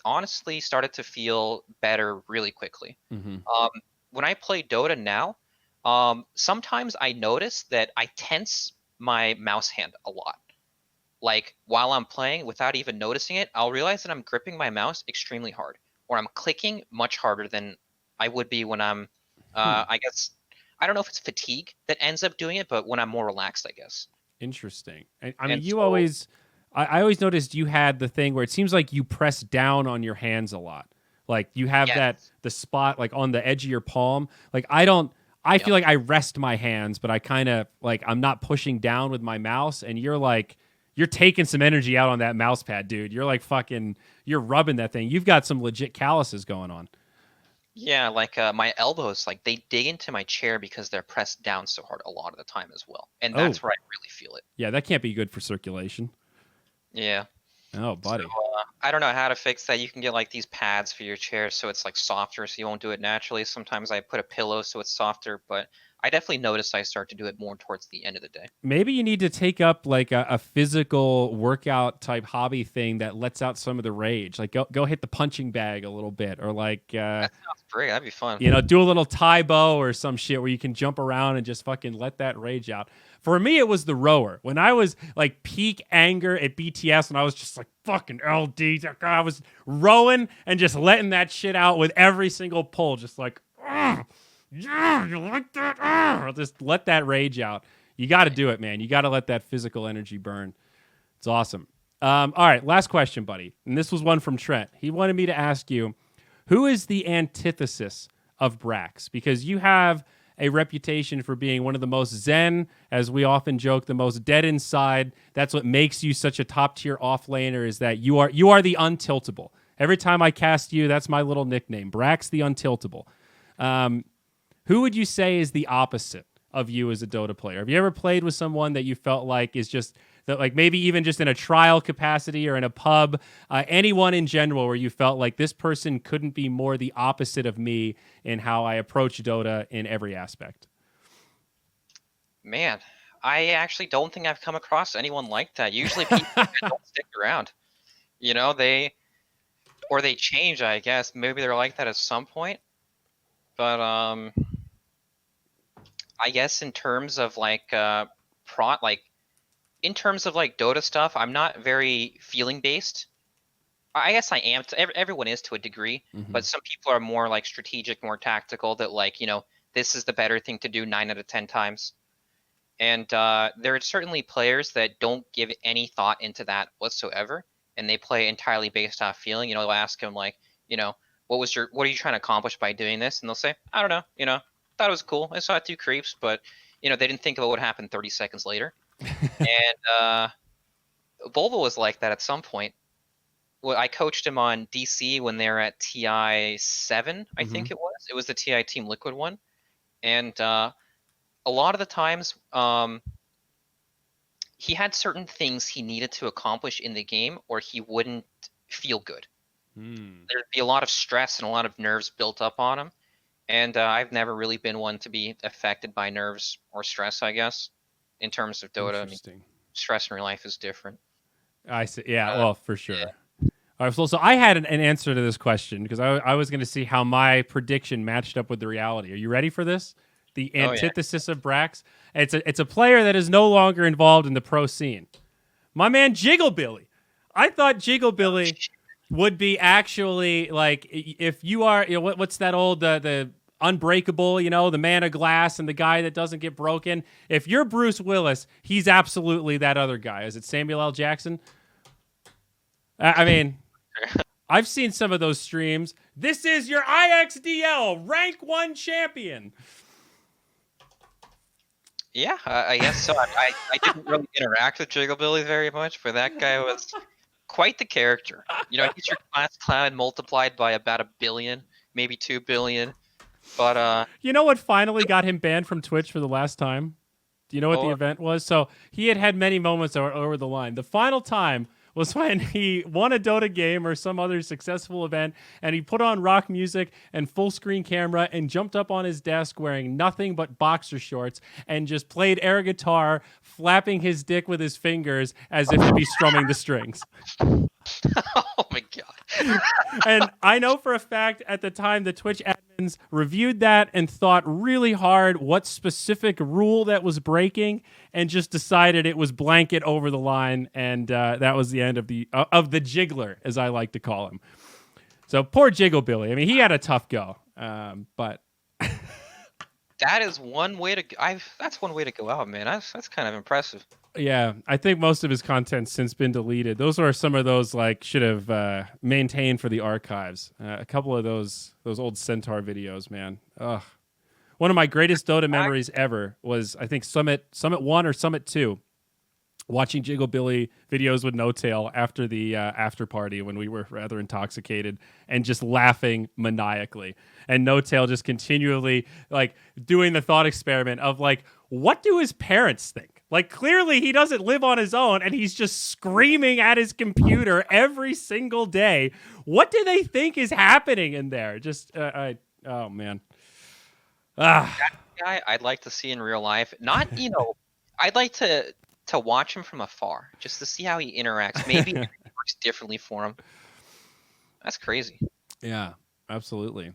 honestly started to feel better really quickly. When I play Dota now, sometimes I notice that I tense my mouse hand a lot. Like while I'm playing, without even noticing it, I'll realize that I'm gripping my mouse extremely hard, or I'm clicking much harder than I would be when I'm, I guess, I don't know if it's fatigue that ends up doing it, but when I'm more relaxed, I guess. Interesting. I mean, And you so, always, I always noticed you had the thing where it seems like you press down on your hands a lot. Like you have yes. the spot like on the edge of your palm. Like I don't, I Yep. feel like I rest my hands, but I kind of like, I'm not pushing down with my mouse. And you're like, you're taking some energy out on that mouse pad, dude. You're like fucking, you're rubbing that thing. You've got some legit calluses going on. Yeah, like my elbows, like they dig into my chair because they're pressed down so hard a lot of the time as well, and Oh, that's where I really feel it. yeah, that can't be good for circulation. Yeah. Oh, So buddy. I don't know how to fix that. You can get like these pads for your chair so it's like softer, so you won't do it naturally. Sometimes I put a pillow so it's softer, but I definitely notice I start to do it more towards the end of the day. Maybe you need to take up like a physical workout type hobby thing that lets out some of the rage. Like go hit the punching bag a little bit, or like That sounds great. That'd be fun. do a little Tai Bo or some shit where you can jump around and just fucking let that rage out. For me, it was the rower. When I was like peak anger at BTS, and I was just like fucking LD, I was rowing and just letting that shit out with every single pull, just like, "Ugh, yeah, you like that? Ugh." Just let that rage out. You got to do it, man. You got to let that physical energy burn. It's awesome. All right, last question, buddy. And this was one from Trent. He wanted me to ask you, who is the antithesis of Brax? Because you have a reputation for being one of the most zen, as we often joke, the most dead inside. That's what makes you such a top tier offlaner, is that you are the untiltable. Every time I cast you, that's my little nickname, Brax the Untiltable. Who would you say is the opposite of you as a Dota player? Have you ever played with someone that you felt like is just that, like maybe even just in a trial capacity or in a pub, anyone in general, where you felt like this person couldn't be more the opposite of me in how I approach Dota in every aspect? Man, I actually don't think I've come across anyone like that. Usually people don't stick around. You know, they change, I guess. Maybe they're like that at some point. But I guess in terms of like in terms of like Dota stuff, I'm not very feeling based. I guess I am. Everyone is to a degree, but some people are more like strategic, more tactical. That like this is the better thing to do 9 out of 10 times. And there are certainly players that don't give any thought into that whatsoever, and they play entirely based off feeling. They'll ask him like, what are you trying to accomplish by doing this? And they'll say, I don't know. Thought it was cool. I saw 2 creeps, but they didn't think about what happened 30 seconds later. And Volvo was like that at some point. Well, I coached him on DC when they were at TI 7, I think it was. It was the TI Team Liquid one, and a lot of the times, he had certain things he needed to accomplish in the game, or he wouldn't feel good. There'd be a lot of stress and a lot of nerves built up on him, and I've never really been one to be affected by nerves or stress, I guess, in terms of Dota. I mean, stress in real life is different. I see. Yeah, well, for sure. Yeah. All right, so I had an answer to this question because I was going to see how my prediction matched up with the reality. Are you ready for this? The antithesis of Brax. It's a player that is no longer involved in the pro scene. My man Jigglebilly. I thought Jigglebilly would be actually like, if you are, what's that old the Unbreakable, the man of glass and the guy that doesn't get broken. If you're Bruce Willis, he's absolutely that other guy. Is it Samuel L. Jackson? I mean, I've seen some of those streams. This is your IXDL rank 1 champion. Yeah, I guess so. I didn't really interact with Jigglebilly very much, but that guy was quite the character. He's your class clown multiplied by about 1 billion, maybe 2 billion. But you know what finally got him banned from Twitch for the last time? Do you know what the event was? So he had many moments over the line. The final time was when he won a Dota game or some other successful event, and he put on rock music and full screen camera and jumped up on his desk wearing nothing but boxer shorts and just played air guitar, flapping his dick with his fingers as if to be strumming the strings. Oh my god. And I know for a fact at the time the Twitch admins reviewed that and thought really hard what specific rule that was breaking, and just decided it was blanket over the line, and that was the end of the Jiggler, as I like to call him. So poor Jigglebilly. I mean, he had a tough go, but That is one way to. That's one way to go out, man. That's kind of impressive. Yeah, I think most of his content's since been deleted. Those are some of those like should have maintained for the archives. A couple of those old Centaur videos, man. Ugh. One of my greatest Dota memories ever was I think Summit 1 or Summit 2. Watching Jiggle Billy videos with No Tail after the after party when we were rather intoxicated and just laughing maniacally. And No Tail just continually like doing the thought experiment of like, what do his parents think? Like clearly he doesn't live on his own and he's just screaming at his computer every single day. What do they think is happening in there? Just, oh man. That guy I'd like to see in real life. Not, I'd like to watch him from afar just to see how he interacts. Maybe it works differently for him. That's crazy. Yeah, absolutely.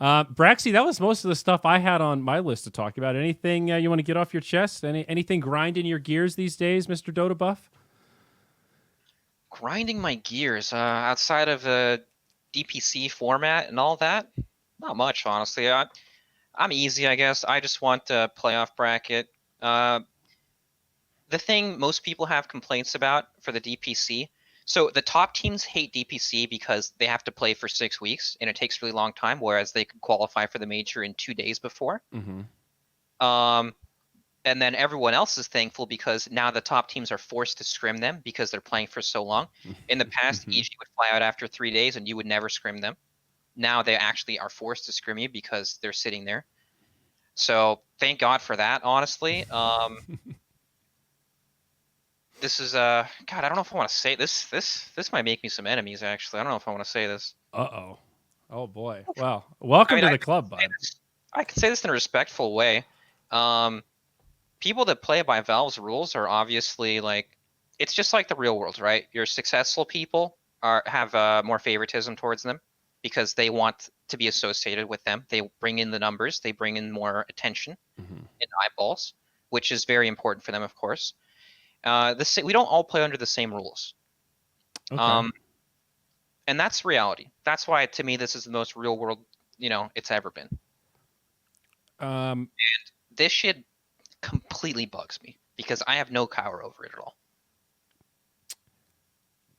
Braxy, that was most of the stuff I had on my list to talk about. Anything you want to get off your chest? Anything grinding your gears these days, Mr. Dota Buff? Grinding my gears outside of the DPC format and all that? Not much, honestly. I'm easy, I guess. I just want a playoff bracket. The thing most people have complaints about for the DPC, so the top teams hate DPC because they have to play for 6 weeks and it takes a really long time, whereas they could qualify for the major in 2 days before. Mm-hmm. And then everyone else is thankful because now the top teams are forced to scrim them because they're playing for so long. In the past, EG would fly out after 3 days and you would never scrim them. Now they actually are forced to scrim you because they're sitting there. So thank God for that, honestly. This is God, I don't know if I want to say this. This might make me some enemies, actually. I don't know if I want to say this. Uh-oh. Oh boy. Well, welcome to the club, bud. I can say this in a respectful way. People that play by Valve's rules are obviously like, it's just like the real world, right? Your successful people have more favoritism towards them because they want to be associated with them. They bring in the numbers, they bring in more attention and eyeballs, which is very important for them, of course. We don't all play under the same rules. Okay. And that's reality. That's why, to me, this is the most real world, it's ever been. And this shit completely bugs me because I have no power over it at all.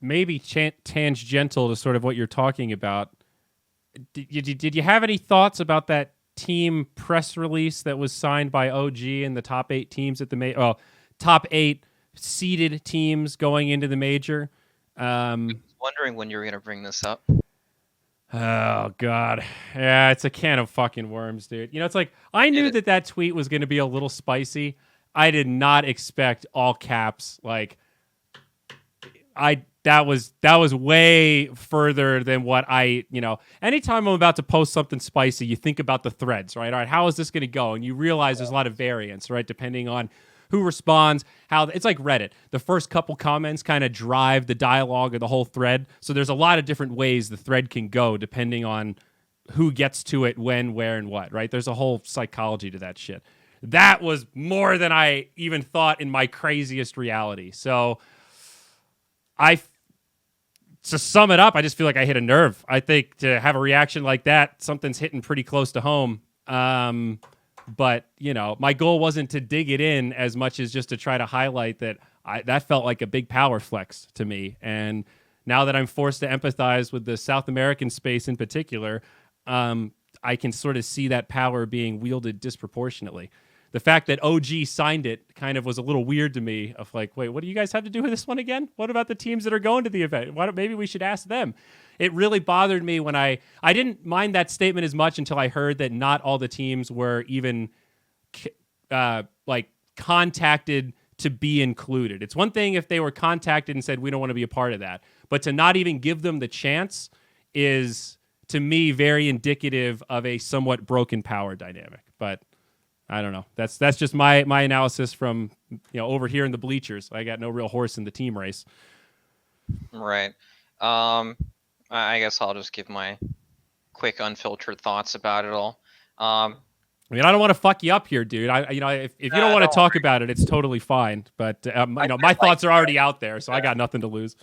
Maybe tangential to sort of what you're talking about. Did you have any thoughts about that team press release that was signed by OG and the top 8 teams at the top 8 seeded teams going into the major? I was wondering when you were going to bring this up. Oh God, yeah, it's a can of fucking worms, dude. It's like I knew that tweet was going to be a little spicy. I did not expect all caps. Like, that was way further than what anytime I'm about to post something spicy, you think about the threads, right? All right, how is this going to go? And you realize there's a lot of variance, right? Depending on who responds, how it's like Reddit. The first couple comments kind of drive the dialogue of the whole thread. So there's a lot of different ways the thread can go depending on who gets to it, when, where, and what, right? There's a whole psychology to that shit. That was more than I even thought in my craziest reality. So to sum it up, I just feel like I hit a nerve. I think to have a reaction like that, something's hitting pretty close to home. But, my goal wasn't to dig it in as much as just to try to highlight that that felt like a big power flex to me. And now that I'm forced to empathize with the South American space in particular, I can sort of see that power being wielded disproportionately. The fact that OG signed it kind of was a little weird to me of like, wait, what do you guys have to do with this one again? What about the teams that are going to the event? Maybe we should ask them. It really bothered me when I didn't mind that statement as much until I heard that not all the teams were even contacted to be included. It's one thing if they were contacted and said, we don't want to be a part of that. But to not even give them the chance is, to me, very indicative of a somewhat broken power dynamic. But I don't know. That's just my analysis from over here in the bleachers. I got no real horse in the team race. Right. I guess I'll just give my quick unfiltered thoughts about it all. I don't want to fuck you up here, dude. If you don't want to talk about it, it's totally fine. But my thoughts are already out there, so I got nothing to lose.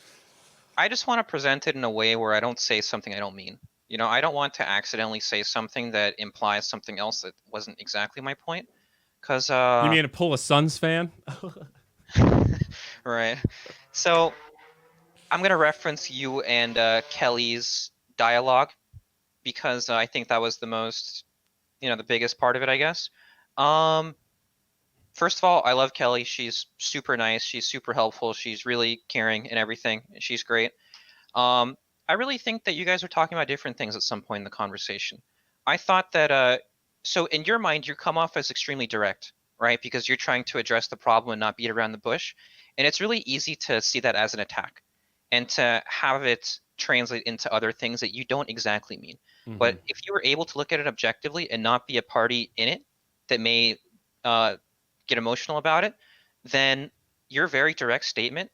I just want to present it in a way where I don't say something I don't mean. You know, I don't want to accidentally say something that implies something else that wasn't exactly my point. Cause You mean to pull a Suns fan? right. So I'm gonna reference you and Kelly's dialogue because I think that was the most, the biggest part of it, I guess. Um, First of all, I love Kelly. She's super nice. She's super helpful. She's really caring and everything. She's great. Um, I really think that you guys are talking about different things at some point in the conversation. I thought that so in your mind you come off as extremely direct, right? Because you're trying to address the problem and not beat around the bush. And it's really easy to see that as an attack and to have it translate into other things that you don't exactly mean. Mm-hmm. But if you were able to look at it objectively and not be a party in it that may uh, get emotional about it, then your very direct statement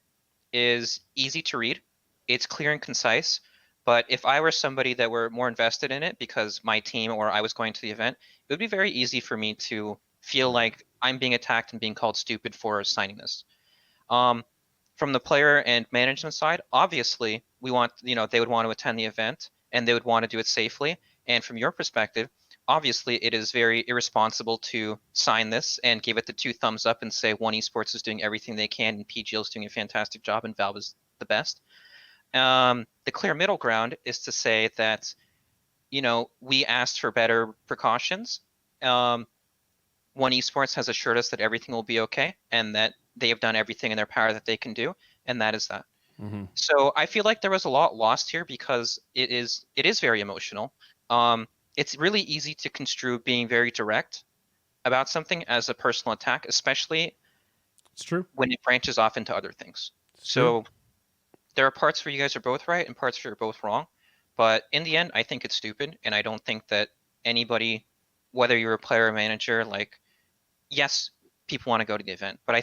is easy to read. It's clear and concise. But if I were somebody that were more invested in it because my team or I was going to the event, it would be very easy for me to feel like I'm being attacked and being called stupid for signing this. Um, from the player and management side, obviously we want, they would want to attend the event and they would want to do it safely. And from your perspective, obviously it is very irresponsible to sign this and give it the two thumbs up and say One Esports is doing everything they can and PGL is doing a fantastic job and Valve is the best. The clear middle ground is to say that, we asked for better precautions. One Esports has assured us that everything will be okay and that they have done everything in their power that they can do, and that is that. Mm-hmm. So I feel like there was a lot lost here because it is very emotional. It's really easy to construe being very direct about something as a personal attack, especially It's true. when it branches off into other things. It's true. So there are parts where you guys are both right and parts where you're both wrong. But in the end, I think it's stupid, and I don't think that anybody, whether you're a player or manager, like, yes, people want to go to the event, but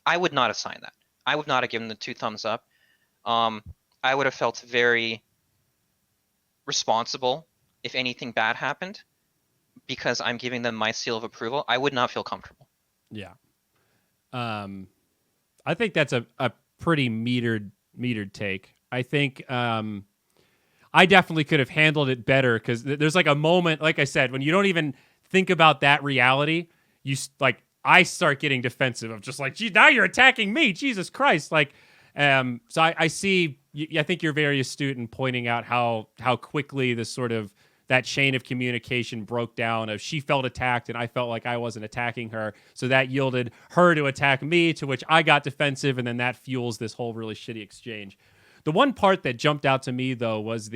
I would not have signed that. I would not have given the two thumbs up. I would have felt very responsible if anything bad happened because I'm giving them my seal of approval. I would not feel comfortable. Yeah. I think that's a pretty metered take. I think I definitely could have handled it better because there's like a moment, like I said, when you don't even think about that reality, I start getting defensive of just like, gee, now you're attacking me, Jesus Christ, like. So I see. I think you're very astute in pointing out how quickly this sort of that chain of communication broke down. Of she felt attacked and I felt like I wasn't attacking her, so that yielded her to attack me. To which I got defensive, and then that fuels this whole really shitty exchange. The one part that jumped out to me though was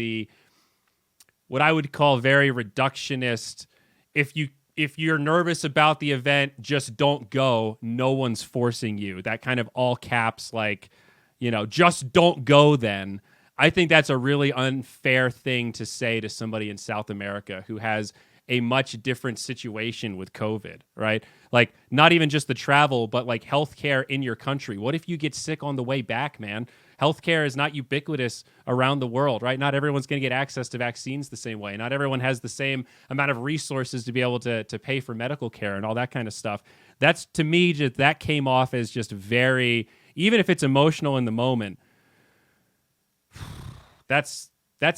what I would call very reductionist. If you're nervous about the event, just don't go. No one's forcing you. That kind of all caps like. Just don't go then. I think that's a really unfair thing to say to somebody in South America who has a much different situation with COVID, right? Like, not even just the travel, but like healthcare in your country. What if you get sick on the way back, man? Healthcare is not ubiquitous around the world, right? Not everyone's going to get access to vaccines the same way. Not everyone has the same amount of resources to be able to pay for medical care and all that kind of stuff. That's, to me, that came off as just very, even if it's emotional in the moment, that's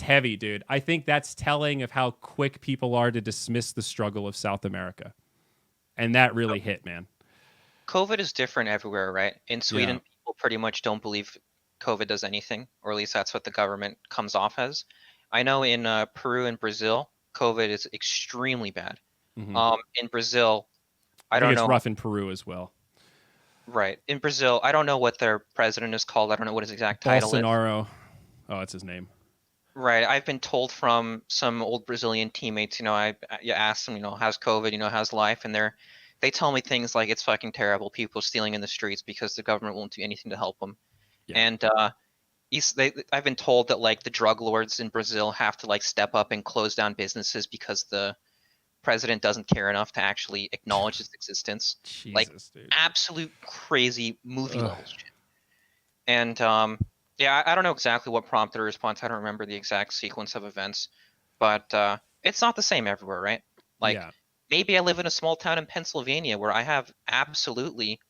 heavy, dude. I think that's telling of how quick people are to dismiss the struggle of South America. And that really hit, man. COVID is different everywhere, right? In Sweden, Yeah. people pretty much don't believe COVID does anything, or at least that's what the government comes off as. I know in Peru and Brazil, COVID is extremely bad. Mm-hmm. In Brazil, I I think don't it's know. rough in Peru as well. Right. In Brazil, I don't know what their president is called. I don't know what his exact title is. Bolsonaro. Oh, that's his name. Right. I've been told from some old Brazilian teammates, you ask them, how's COVID, how's life, and they tell me things like it's fucking terrible. People stealing in the streets because the government won't do anything to help them. Yeah. And I've been told that like the drug lords in Brazil have to like step up and close down businesses because the president doesn't care enough to actually acknowledge its existence. Like Jesus, dude. absolute crazy movie level shit. And yeah, I don't know exactly what prompted a response. I don't remember the exact sequence of events, but it's not the same everywhere, right? Like Yeah. maybe I live in a small town in Pennsylvania where I have absolutely,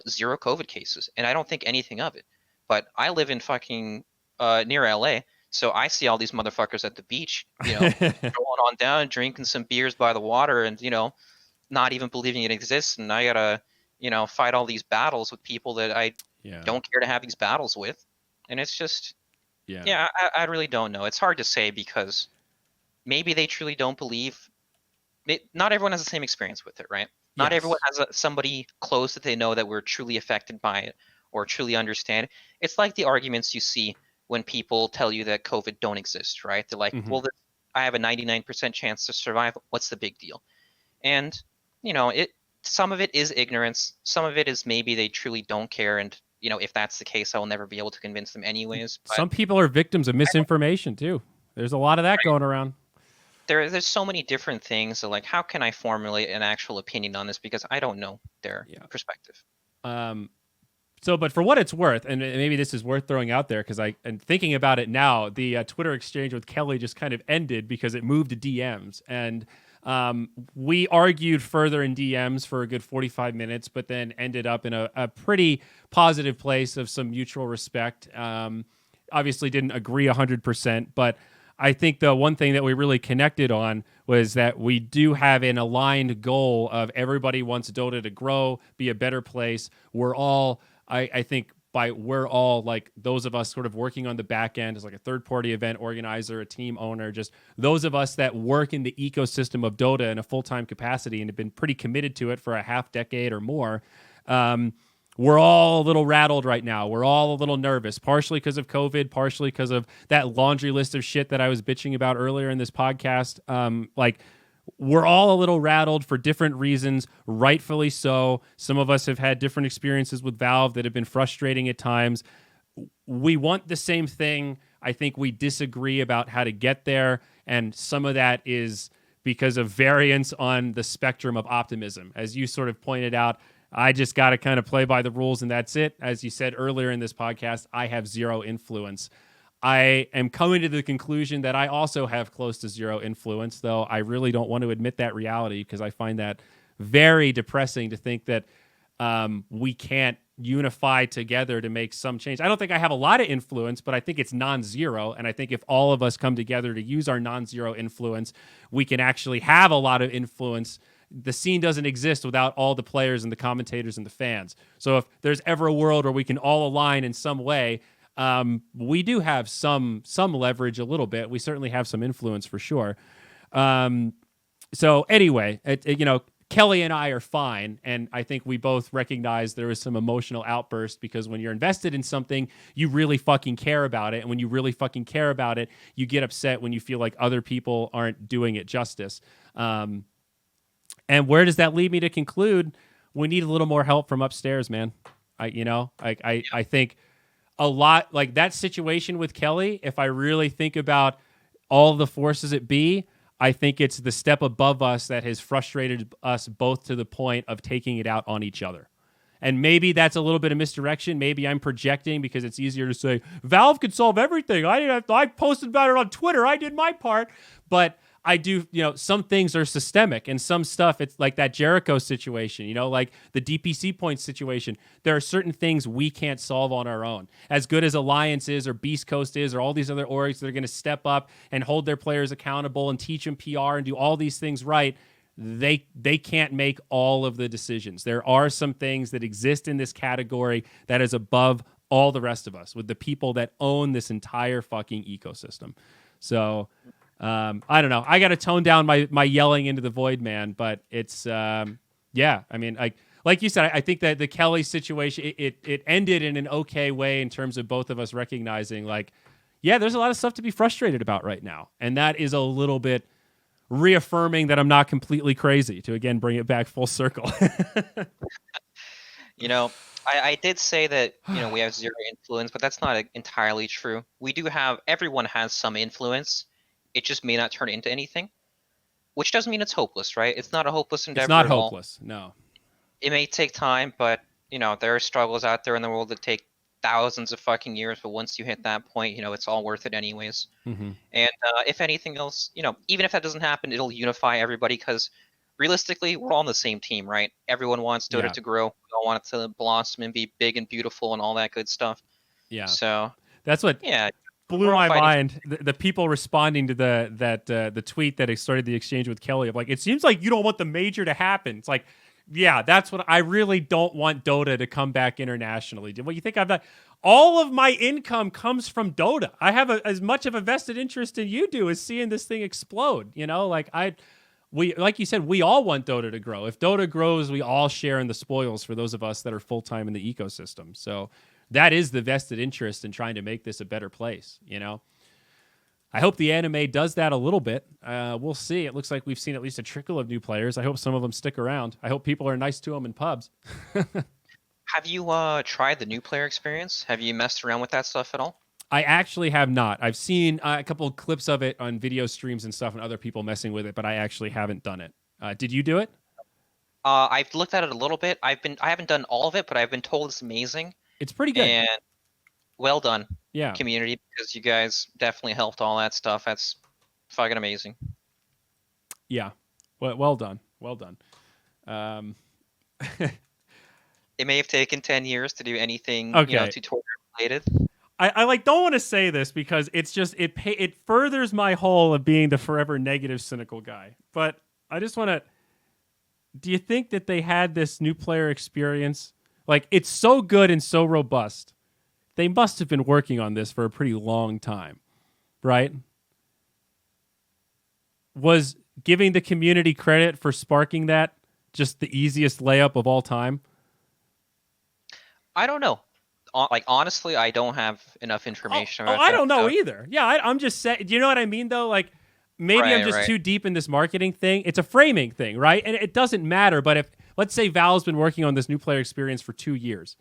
zero COVID cases, and I don't think anything of it. But I live in fucking near LA, So I see all these motherfuckers at the beach, going on down, drinking some beers by the water, and not even believing it exists. And I gotta, fight all these battles with people that I don't care to have these battles with. And it's just, I really don't know. It's hard to say because maybe they truly don't believe. Not everyone has the same experience with it, right? Not everyone has somebody close that they know that we're truly affected by it or truly understand. It's like the arguments you see when people tell you that COVID don't exist, right? They're like, well, I have a 99% chance to survive. What's the big deal? And, some of it is ignorance. Some of it is maybe they truly don't care. And, if that's the case, I will never be able to convince them anyways. But some people are victims of misinformation too. There's a lot of that going around. There's so many different things. So like, how can I formulate an actual opinion on this? Because I don't know their perspective. But for what it's worth, and maybe this is worth throwing out there, because and thinking about it now, the Twitter exchange with Kelly just kind of ended because it moved to DMs, and we argued further in DMs for a good 45 minutes, but then ended up in a pretty positive place of some mutual respect. Obviously didn't agree 100%, but I think the one thing that we really connected on was that we do have an aligned goal of everybody wants Dota to grow, be a better place. We're all, I think we're all like those of us sort of working on the back end as like a third-party event organizer, a team owner, just those of us that work in the ecosystem of Dota in a full-time capacity and have been pretty committed to it for a half decade or more. We're all a little rattled right now. We're all a little nervous, partially because of COVID, partially because of that laundry list of shit that I was bitching about earlier in this podcast. We're all a little rattled for different reasons, rightfully so. Some of us have had different experiences with Valve that have been frustrating at times. We want the same thing. I think we disagree about how to get there, and some of that is because of variance on the spectrum of optimism. As you sort of pointed out, I just got to kind of play by the rules and that's it. As you said earlier in this podcast, I have zero influence. I am coming to the conclusion that I also have close to zero influence, though I really don't want to admit that reality because I find that very depressing to think that we can't unify together to make some change. I don't think I have a lot of influence, but I think it's non-zero. And I think if all of us come together to use our non-zero influence, we can actually have a lot of influence. The scene doesn't exist without all the players and the commentators and the fans. So if there's ever a world where we can all align in some way, we do have some leverage a little bit. We certainly have some influence for sure. So anyway, Kelly and I are fine. And I think we both recognize there was some emotional outburst because when you're invested in something, you really fucking care about it. And when you really fucking care about it, you get upset when you feel like other people aren't doing it justice. And where does that lead me to conclude? We need a little more help from upstairs, man. I think a lot like that situation with Kelly. If I really think about all the forces at be, I think it's the step above us that has frustrated us both to the point of taking it out on each other. And maybe that's a little bit of misdirection. Maybe I'm projecting because it's easier to say Valve could solve everything. I posted about it on Twitter. I did my part, but I do, some things are systemic and some stuff, it's like that Jericho situation, like the DPC points situation. There are certain things we can't solve on our own. As good as Alliance is or Beastcoast is or all these other orgs that are going to step up and hold their players accountable and teach them PR and do all these things right, they can't make all of the decisions. There are some things that exist in this category that is above all the rest of us with the people that own this entire fucking ecosystem. So I don't know. I got to tone down my yelling into the void, man. But it's, I mean, like you said, I think that the Kelly situation, it ended in an okay way in terms of both of us recognizing there's a lot of stuff to be frustrated about right now. And that is a little bit reaffirming that I'm not completely crazy to, again, bring it back full circle. I did say that, we have zero influence, but that's not entirely true. Everyone has some influence. It just may not turn into anything, which doesn't mean it's hopeless, right? It's not a hopeless endeavor. It's not at all. hopeless, no. It may take time, but there are struggles out there in the world that take thousands of fucking years. But once you hit that point, it's all worth it anyways. Mm-hmm. And if anything else, even if that doesn't happen, it'll unify everybody because realistically, we're all on the same team, right? Everyone wants Dota to grow. We all want it to blossom and be big and beautiful and all that good stuff. Yeah. So that's what. Yeah. blew We're all my fighting- mind. The people responding to the tweet that started the exchange with Kelly of like, it seems like you don't want the major to happen. It's like, yeah, that's what I really don't want Dota to come back internationally. What you think I've done? All of my income comes from Dota. I have as much of a vested interest in you do as seeing this thing explode. You know, like like you said, we all want Dota to grow. If Dota grows, we all share in the spoils for those of us that are full-time in the ecosystem. So that is the vested interest in trying to make this a better place, you know? I hope the anime does that a little bit. We'll see. It looks like we've seen at least a trickle of new players. I hope some of them stick around. I hope people are nice to them in pubs. Have you tried the new player experience? Have you messed around with that stuff at all? I actually have not. I've seen a couple of clips of it on video streams and stuff and other people messing with it, but I actually haven't done it. Did you do it? I've looked at it a little bit. I haven't done all of it, but I've been told it's amazing. It's pretty good. And well done, Yeah. community, because you guys definitely helped all that stuff. That's fucking amazing. Yeah. Well done. Well done. It may have taken 10 years to do anything Okay. tutorial related. I like don't want to say this because it's just it furthers my whole of being the forever negative cynical guy. But I just want to. Do you think that they had this new player experience? Like, it's so good and so robust. They must have been working on this for a pretty long time, right? Was giving the community credit for sparking that just the easiest layup of all time? I don't know. Honestly, I don't have enough information about I that don't know stuff. either. Yeah, I'm just saying. Do you know what I mean, though? Like, maybe I'm just Right. too deep in this marketing thing. It's a framing thing, right? And it doesn't matter. But if, let's say Valve's been working on this new player experience for 2 years,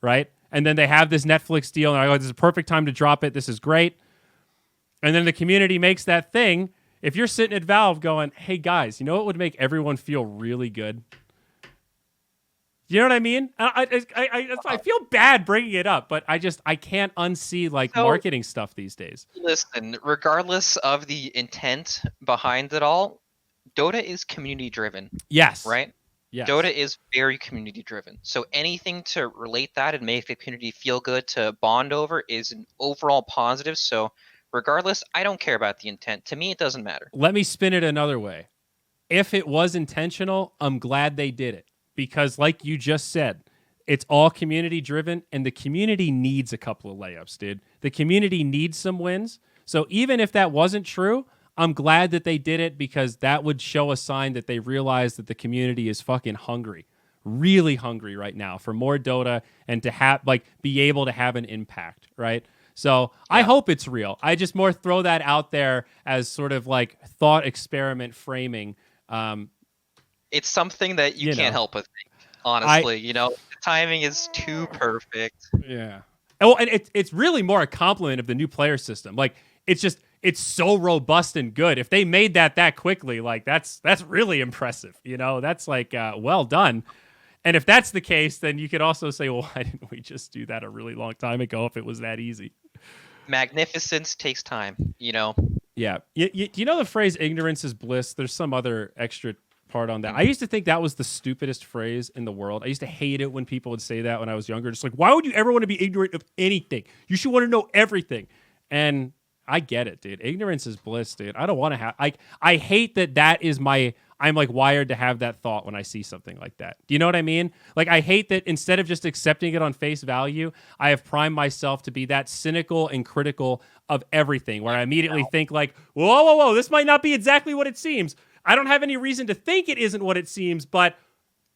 right? And then they have this Netflix deal, and I go, this is a perfect time to drop it. This is great. And then the community makes that thing. If you're sitting at Valve going, hey, guys, you know what would make everyone feel really good? You know what I mean? I feel bad bringing it up, but I can't unsee marketing stuff these days. Listen, regardless of the intent behind it all, Dota is community driven, Yes. right? Yes. Dota is very community driven. So anything to relate that and make the community feel good to bond over is an overall positive. So regardless, I don't care about the intent. To me, it doesn't matter. Let me spin it another way. If it was intentional, I'm glad they did it. Because like you just said, it's all community driven and the community needs a couple of layups, dude. The community needs some wins. So even if that wasn't true, I'm glad that they did it because that would show a sign that they realize that the community is fucking hungry. Really hungry right now for more Dota and to have be able to have an impact, right? So I hope it's real. I just more throw that out there as sort of thought experiment framing. It's something that you can't help but think, honestly. The timing is too perfect. Yeah. Oh, and it's really more a compliment of the new player system. It's so robust and good. If they made that quickly, that's really impressive. That's well done. And if that's the case, then you could also say, well, why didn't we just do that a really long time ago if it was that easy? Magnificence takes time, Yeah. You know the phrase ignorance is bliss? There's some other extra part on that. I used to think that was the stupidest phrase in the world. I used to hate it when people would say that when I was younger. Just why would you ever want to be ignorant of anything? You should want to know everything. And I get it, dude. Ignorance is bliss, dude. I don't want to have... I hate that is my... I'm wired to have that thought when I see something like that. Do you know what I mean? I hate that instead of just accepting it on face value, I have primed myself to be that cynical and critical of everything, where I immediately think whoa, this might not be exactly what it seems. I don't have any reason to think it isn't what it seems, but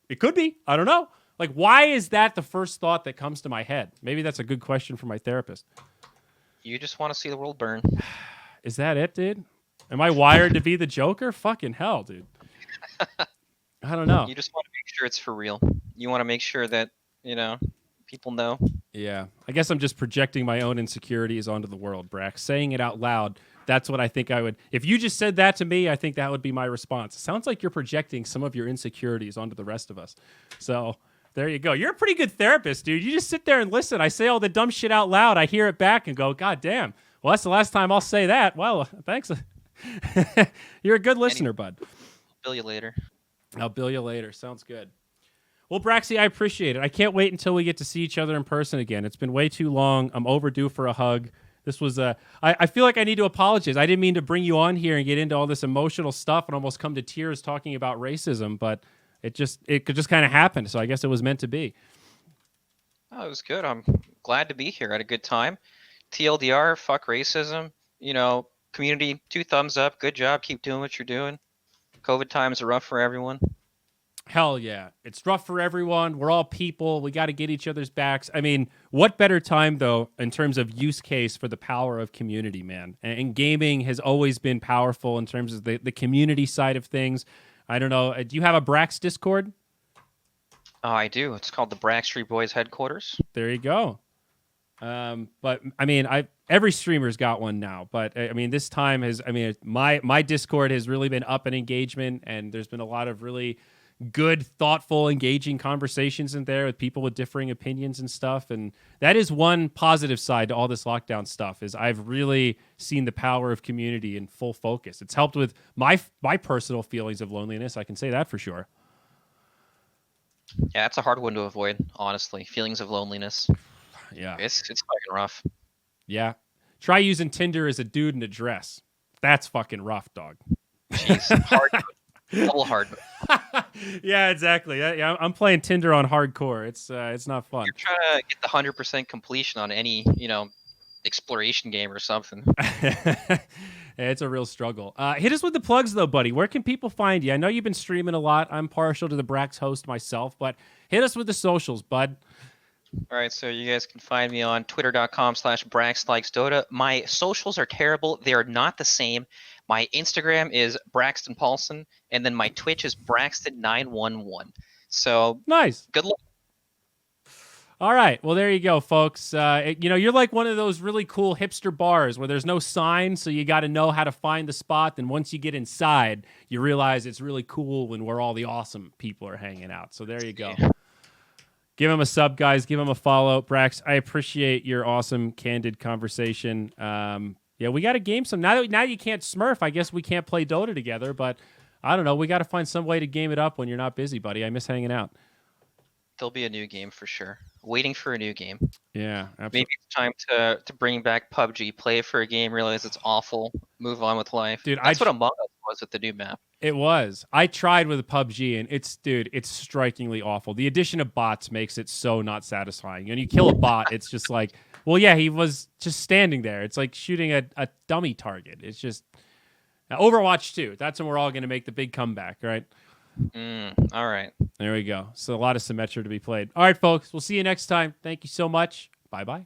it could be. I don't know. Why is that the first thought that comes to my head? Maybe that's a good question for my therapist. You just want to see the world burn. Is that it, dude? Am I wired to be the Joker? Fucking hell, dude. I don't know. You just want to make sure it's for real. You want to make sure that, people know. Yeah. I guess I'm just projecting my own insecurities onto the world, Brax. Saying it out loud, that's what I think I would... If you just said that to me, I think that would be my response. It sounds like you're projecting some of your insecurities onto the rest of us. So there you go. You're a pretty good therapist, dude. You just sit there and listen. I say all the dumb shit out loud. I hear it back and go, God damn. Well, that's the last time I'll say that. Well, thanks. You're a good listener, bud. Bill you later. I'll bill you later. Sounds good. Well, Braxy, I appreciate it. I can't wait until we get to see each other in person again. It's been way too long. I'm overdue for a hug. This was I feel like I need to apologize. I didn't mean to bring you on here and get into all this emotional stuff and almost come to tears talking about racism, but it could just kind of happen. So I guess it was meant to be. Oh, it was good. I'm glad to be here. I had a good time. TLDR, fuck racism. You know, community, 2 thumbs up. Good job. Keep doing what you're doing. COVID times are rough for everyone. Hell yeah. It's rough for everyone. We're all people. We got to get each other's backs. I mean, what better time, though, in terms of use case for the power of community, man? And gaming has always been powerful in terms of the community side of things. I don't know. Do you have a Brax Discord? Oh, I do. It's called the Brax Street Boys headquarters. There you go. But I mean, every streamer's got one now. But I mean, this time my Discord has really been up in engagement, and there's been a lot of really good, thoughtful, engaging conversations in there with people with differing opinions and stuff. And that is one positive side to all this lockdown stuff, is I've really seen the power of community in full focus. It's helped with my personal feelings of loneliness. I can say that for sure. Yeah, it's a hard one to avoid, honestly. Feelings of loneliness. Yeah. It's fucking rough. Yeah. Try using Tinder as a dude in a dress. That's fucking rough, dog. Jeez. Hard. Double hard. Yeah, exactly. Yeah, I'm playing Tinder on hardcore. It's not fun. You're trying to get the 100% completion on any, exploration game or something. It's a real struggle. Hit us with the plugs, though, buddy. Where can people find you? I know you've been streaming a lot. I'm partial to the Brax host myself, but hit us with the socials, bud. All right, so you guys can find me on twitter.com/BraxLikesDota. My socials are terrible. They are not the same. My Instagram is Braxton Paulson, and then my Twitch is Braxton911. So nice. Good luck. All right. Well, there you go, folks. You're like one of those really cool hipster bars where there's no sign, so you got to know how to find the spot. And once you get inside, you realize it's really cool when where all the awesome people are hanging out. So there you go. Give him a sub, guys. Give him a follow. Brax, I appreciate your awesome, candid conversation. Yeah, we got to game some. Now you can't Smurf, I guess we can't play Dota together, but I don't know. We got to find some way to game it up when you're not busy, buddy. I miss hanging out. There'll be a new game for sure. Waiting for a new game. Yeah, absolutely. Maybe it's time to bring back PUBG. Play it for a game, realize it's awful, move on with life. Dude, that's what Among Us was with the new map. It was. I tried with PUBG, and it's strikingly awful. The addition of bots makes it so not satisfying. When you kill a bot, it's just like, well, yeah, he was just standing there. It's like shooting a dummy target. It's just Overwatch 2. That's when we're all going to make the big comeback, right? All right. There we go. So a lot of Symmetra to be played. All right, folks. We'll see you next time. Thank you so much. Bye-bye.